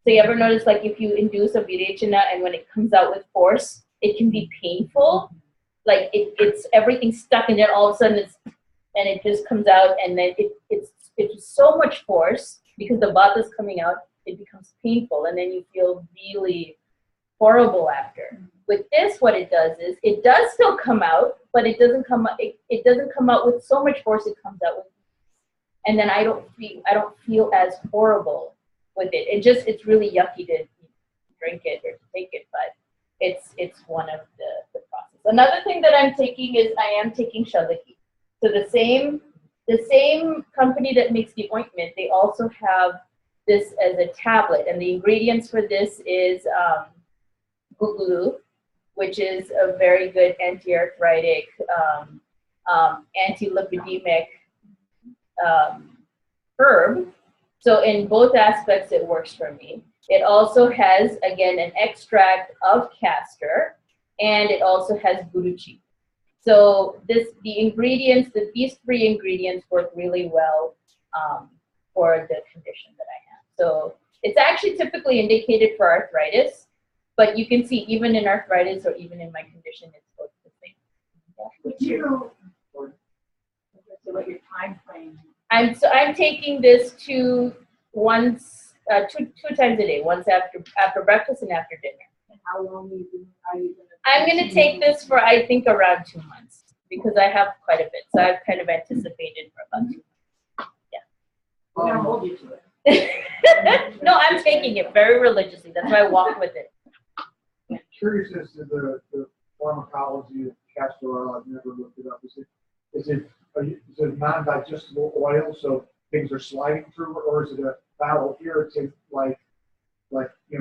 So you ever notice, like, if you induce a Virechana and when it comes out with force, it can be painful. Like it's everything stuck, and then all of a sudden it just comes out, and then it's so much force because the Vata is coming out, it becomes painful, and then you feel really horrible after. With this, what it does is it does still come out, but it doesn't come out. It doesn't come out with so much force. It comes out with, and then I don't feel as horrible with it. It's really yucky to drink it or to take it, but it's one of the process. Another thing that I'm taking is I am taking Shalaki. So the same The same company that makes the ointment, they also have this as a tablet, and the ingredients for this is gugulu, which is a very good anti-arthritic, anti-lipidemic herb. So in both aspects, it works for me. It also has, again, an extract of castor, and it also has guruchi. So the ingredients, these three ingredients work really well for the condition that I have. So it's actually typically indicated for arthritis, but you can see even in arthritis or even in my condition, it's both the same. Would you, what your time frame? I'm taking this two times a day, once after breakfast and after dinner. And how long are you gonna? I'm going to take this for, I think, around 2 months because I have quite a bit. So I've kind of anticipated for about 2 months. We're gonna hold you to it. Yeah. No, I'm taking it very religiously. That's why I walk with it. I'm curious as to the pharmacology of castor oil. I've never looked it up. Is it non-digestible oil, so things are sliding through, or is it a bowel irritant like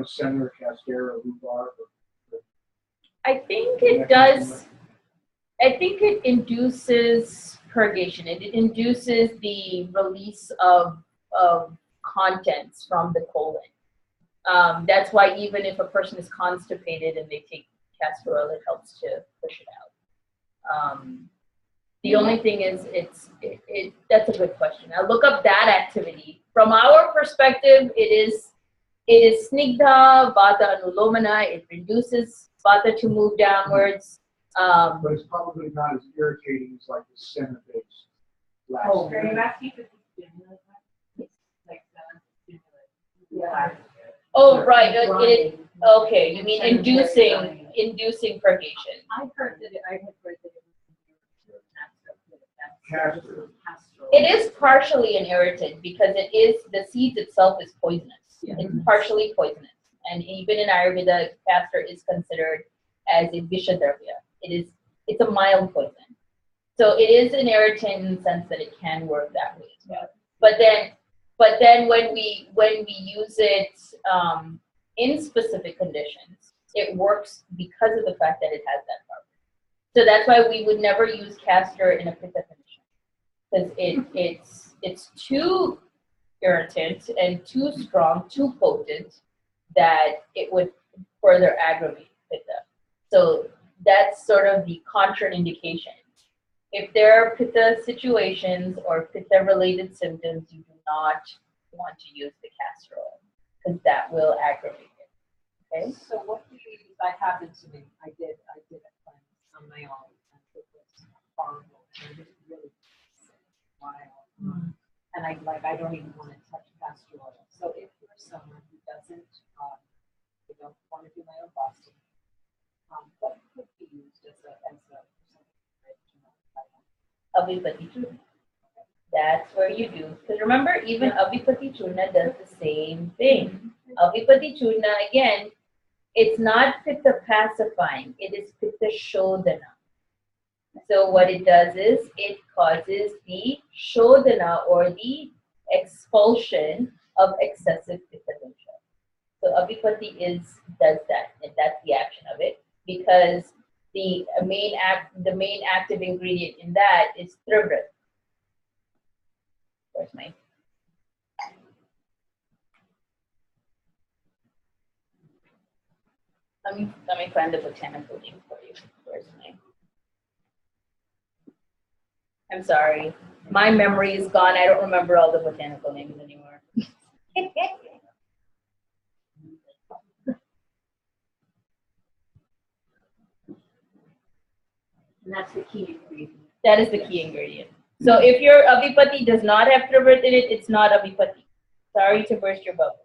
Senator castor or rhubarb? I think it does. I think it induces purgation. It induces the release of contents from the colon. That's why even if a person is constipated and they take castor oil, it helps to push it out. The only thing is, that's a good question. I'll look up that activity. From our perspective, it is snigdha, vata anulomana. It reduces vata to move downwards. But it's probably not as irritating as like the senna-based last. Oh, Are you asking for stimulus? Like, Yeah. Oh, right. Okay, you mean inducing purgation. I heard that I had read that Castor. It is partially an irritant because the seeds itself is poisonous. Yeah. It's partially poisonous. And even in Ayurveda, castor is considered as a vishadravya. It's a mild poison. So it is an irritant in the sense that it can work that way as well. But then when we use it in specific conditions, it works because of the fact that it has that property. So that's why we would never use castor in a pitta condition, because it's too irritant and too strong, too potent, that it would further aggravate pitta. So that's sort of the contraindication. If there are pitta situations or pitta-related symptoms, you do not want to use the castor oil because that will aggravate it. Okay. So what do you use? I happened to me. I did a cleanse on my own, and it was horrible. And I didn't really while. And I don't even want to touch castor oil. So if you're someone who doesn't, you don't want to do myeloblasting, what could be used as a Avipati Churna. That's where you do. Because remember, even Avipati Churna does the same thing. Avipati Churna, again, it's not pitta pacifying. It is pitta shodhana. So what it does is it causes the shodhana or the expulsion of excessive pitta dosha. So Avipati does that, and that's the action of it, because the main active ingredient in that is trivrit. Where's my? Let me find the botanical name for you. Where's my? I'm sorry, my memory is gone. I don't remember all the botanical names anymore. And that's the key ingredient. That is the key ingredient. So if your Avipati does not have trivrit in it, it's not Avipati. Sorry to burst your bubble.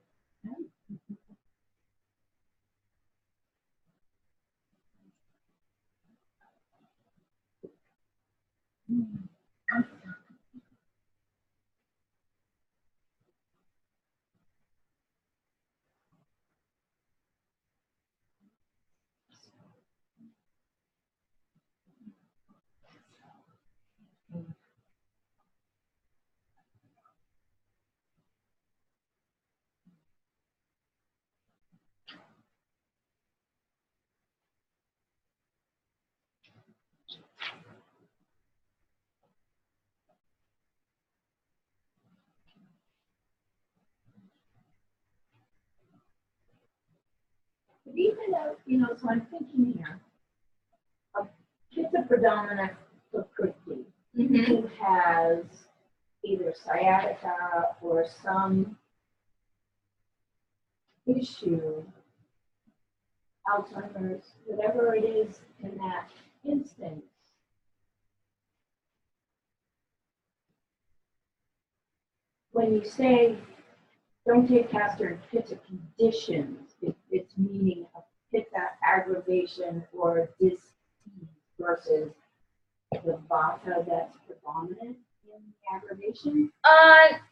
But even though, you know, so I'm thinking here, a pitta predominant prakriti who has either sciatica or some issue, Alzheimer's, whatever it is in that instance. When you say don't take castor in pitta conditions, it's meaning a pitta aggravation or disease versus the vata that's predominant in the aggravation.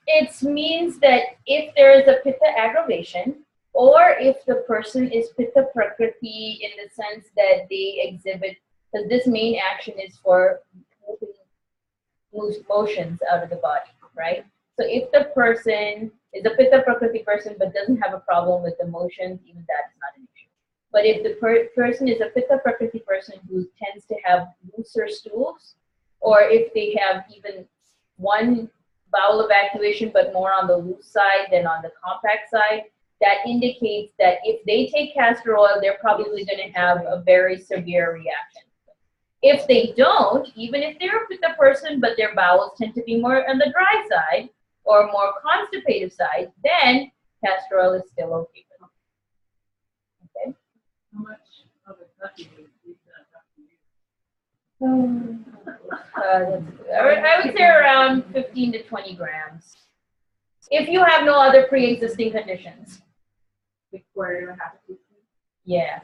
It means that if there is a pitta aggravation, or if the person is pitta prakriti in the sense that they exhibit, because this main action is for moving motions out of the body, right? So if the person is a pitta prakriti person but doesn't have a problem with the motions, even that is not an issue. But if the person is a pitta prakriti person who tends to have looser stools, or if they have even one bowel evacuation but more on the loose side than on the compact side, that indicates that if they take castor oil, they're probably going to have a very severe reaction. If they don't, even if they're a pitta person but their bowels tend to be more on the dry side or more constipative side, then castor oil is still okay for them. Okay? How much of a cookie is that? I would say around 15 to 20 grams. If you have no other pre-existing conditions. Like quarter and a half teaspoon. Yeah.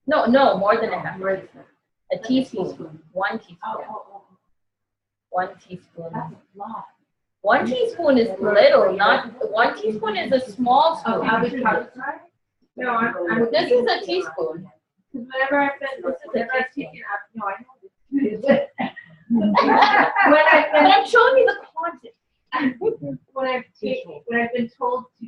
No, more than a half. A teaspoon. 1 teaspoon. Oh. 1 teaspoon. That's a lot. 1 teaspoon is little, not 1 teaspoon is a small spoon. How big cup? No, I'm. This is a teaspoon. Whenever I've been, This is a whenever I've teaspoon. taken up, no, I know this. When I've But been, I'm showing you the quantity. when I've been told to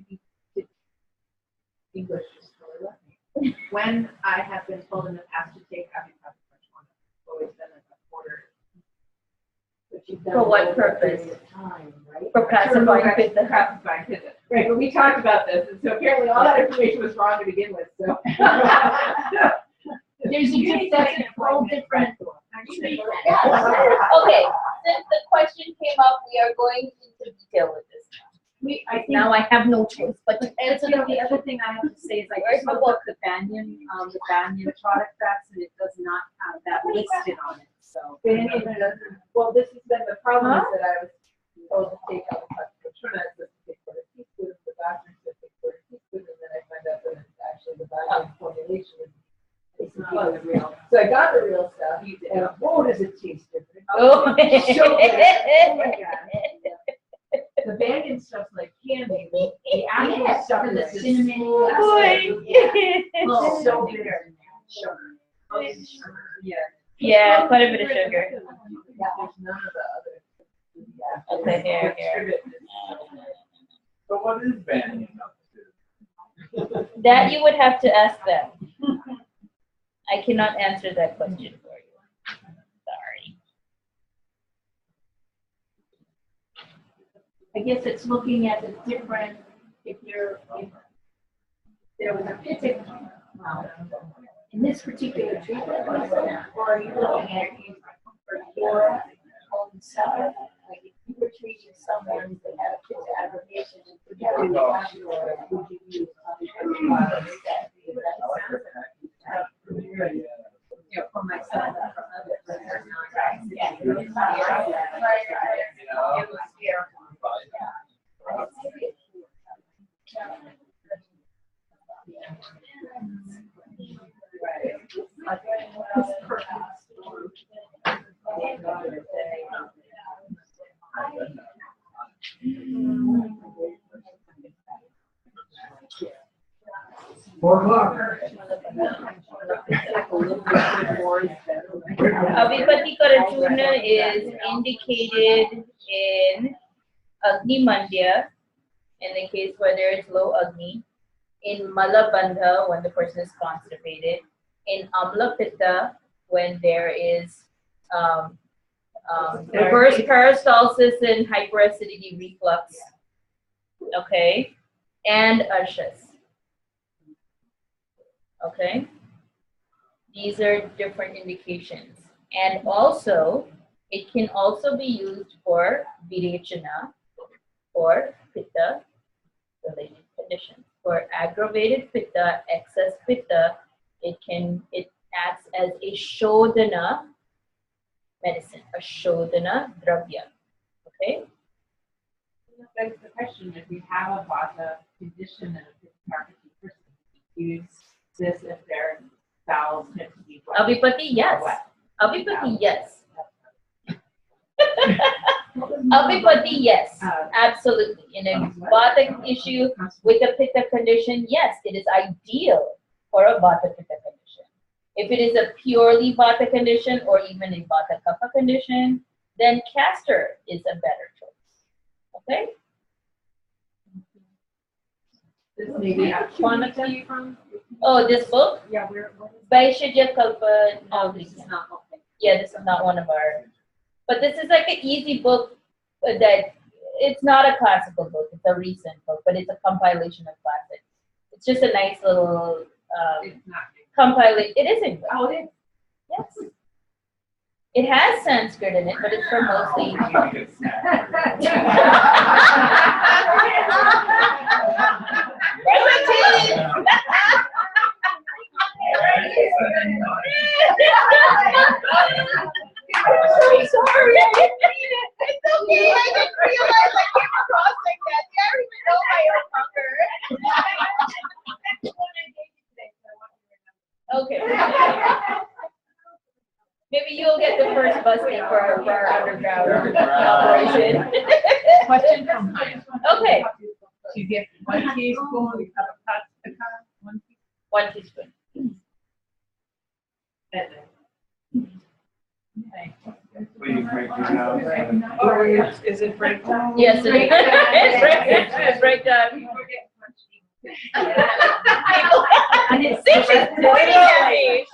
English is really left me. When I have been told in the past to take ibuprofen, it's always been a quarter. But you've done For what it over a purpose? period of time, right? For pacifying pitta. Pacifying pitta. Right, but we talked about this, and so apparently all that information was wrong to begin with, so. There's that's a whole different. Okay. Okay, since the question came up, we are going into detail with this. I think. Now I have no choice but to And answer you know, the the other thing I have to say is I Where's just my looked up the Banyan product facts, and it does not have that listed on it, so. Well, this has been the problem is that I was told to take out the turnip, to take for a teaspoon, the doctor said take for a teaspoon, and then I find out that it's actually the Banyan formulation. It's not the real. So I got the real stuff, and boy, does it taste different. Oh. So good. Oh my God. The Banyan stuff's like candy. The actual stuff is the cinnamon. Oh, It's so bitter. Sugar. Yeah. Yeah, quite a bit of sugar. There's none of the other. Okay, here. So what is banning up to? That you would have to ask them. I cannot answer that question for you. Sorry. I guess it's looking at the different, if there was a pitta, in this particular treatment, or are you looking at for your own self? Like if you were treating someone that had a pitta aggravation, would you use For myself, for others, but they're not. Avipati Karachurna is indicated in Agni Mandya, in the case where there is low Agni, in Malabandha when the person is constipated, in Amla Pitta when there is reverse peristalsis and hyperacidity reflux, okay, and Arshas. Okay? These are different indications. And also, it can also be used for virechana or pitta related conditions. For aggravated pitta, excess pitta, it acts as a shodhana medicine, a shodhana dravya. Okay? That's the question, if we have a vata condition and a Parvati person, use this if their bowels tend to be wet. Avipati, yes. Wet. Avipati, yes. Avipati, yes. Absolutely. In a vata issue with a pitta condition, yes, it is ideal for a vata pitta condition. If it is a purely vata condition or even a vata kapha condition, then castor is a better choice. Okay? This may be a quantity from. Oh, this book? Yeah, what is Vaishya Kalpa. Oh, this is not, okay. Yeah, this is not one of our. But this is like an easy book that it's not a classical book. It's a recent book, but it's a compilation of classics. It's just a nice little It's not. compilation. It is English. Oh, it is. Yes. It has Sanskrit in it, but it's for mostly. I'm so sorry. I didn't read it. It's okay. I didn't realize I came across like that. I don't even know my own hunger. Okay. Maybe you'll get the first busking for our underground operation. Question from Maya. Okay. You get 1 teaspoon of paprika, 1 teaspoon. 1 teaspoon. Okay. Will you break it down? Is it break time? Yes, it is. It's break time. See, she's pointing at me.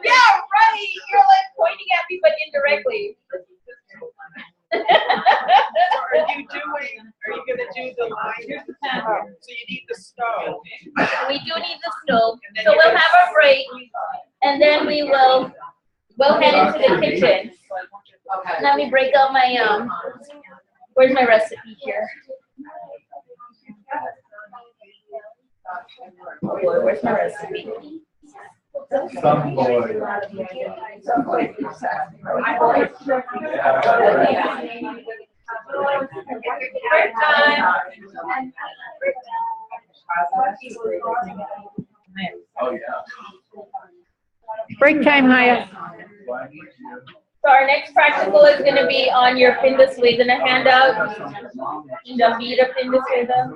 Yeah, right. You're like pointing at me, but indirectly. Are you gonna do the line? So you need the stove. We do need the stove, so we'll have our break, and then we'll head into the kitchen. Let me break out my where's my recipe here? Oh boy, where's my recipe? Some boy. Break time. Oh, yeah. Break time, Maya. So our next practical is going to be on your Pinda Swedana handout. Jambira Pinda Sweda.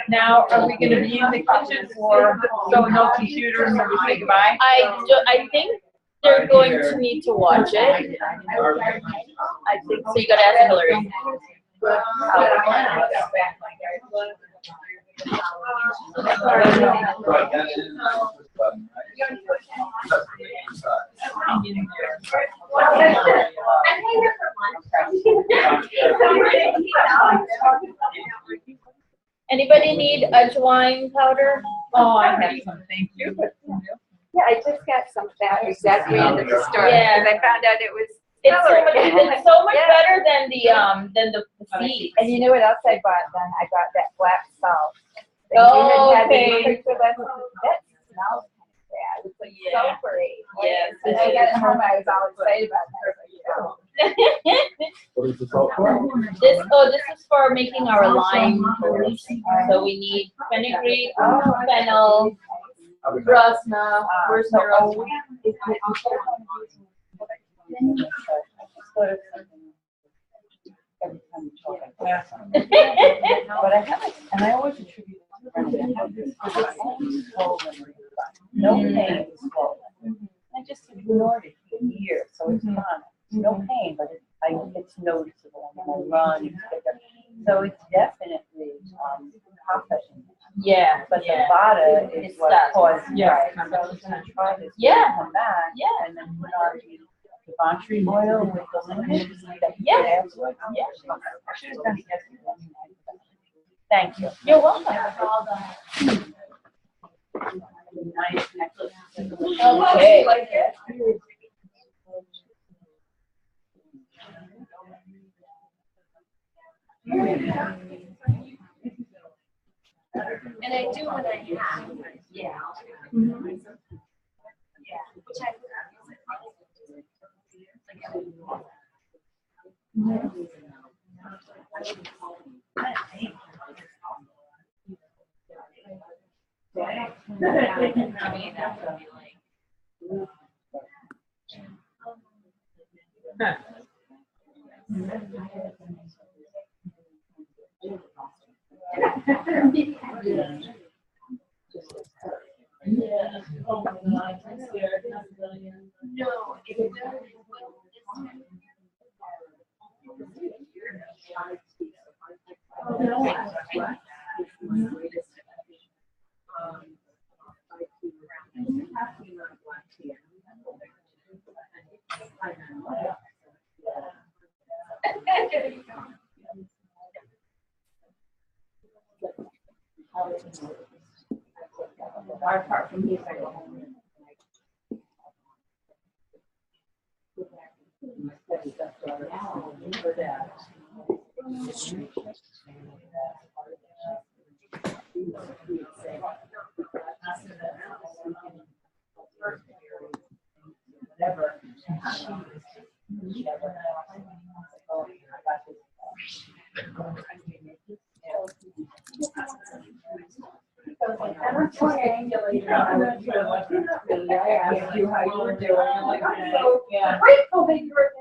Now, are we gonna be in the kitchen or so no computers or we say goodbye? I think they're going to need to watch it. I think so. You got to ask Hillary. Anybody need ajwain powder? Oh, I have some, thank you. Yeah, I just got some of that exactly into the store, Yeah. because I found out it was It's so much Yeah. better than the seeds. And you know what else I bought then? I got that black salt. Oh, You had okay. the picture lessons. That smells kind of bad. It's like Yeah. sulfury. Yes, And it I got it is. home, I was all excited about that. What is the salt for? This is for making our lime toast. So we need fenugreek, fennel, rasna, where's my rasna? But I haven't, and I always attribute it to Brenda. I have this swollen, no pain, swollen. I just ignored it for years, so it's fine. No pain, but it's noticeable when I run. It's bigger. So it's definitely competition. Yeah, But the yeah. Vata is It's what stuck. caused. Yeah. Right. So I'm just gonna try this. Yeah. Come back. Yeah. And then put on debauchery oil with the lemon. Yeah. Yeah. Thank you. You're welcome. Okay. And I do what I have. Yeah. Yeah, which I. I mean, that would be like. Yeah. Oh my God, I'm scared. No, it does. Our part from here, I go home. Whatever. I'm triangulating. I asked you how you were doing. I'm like, I'm so Yeah. grateful that you're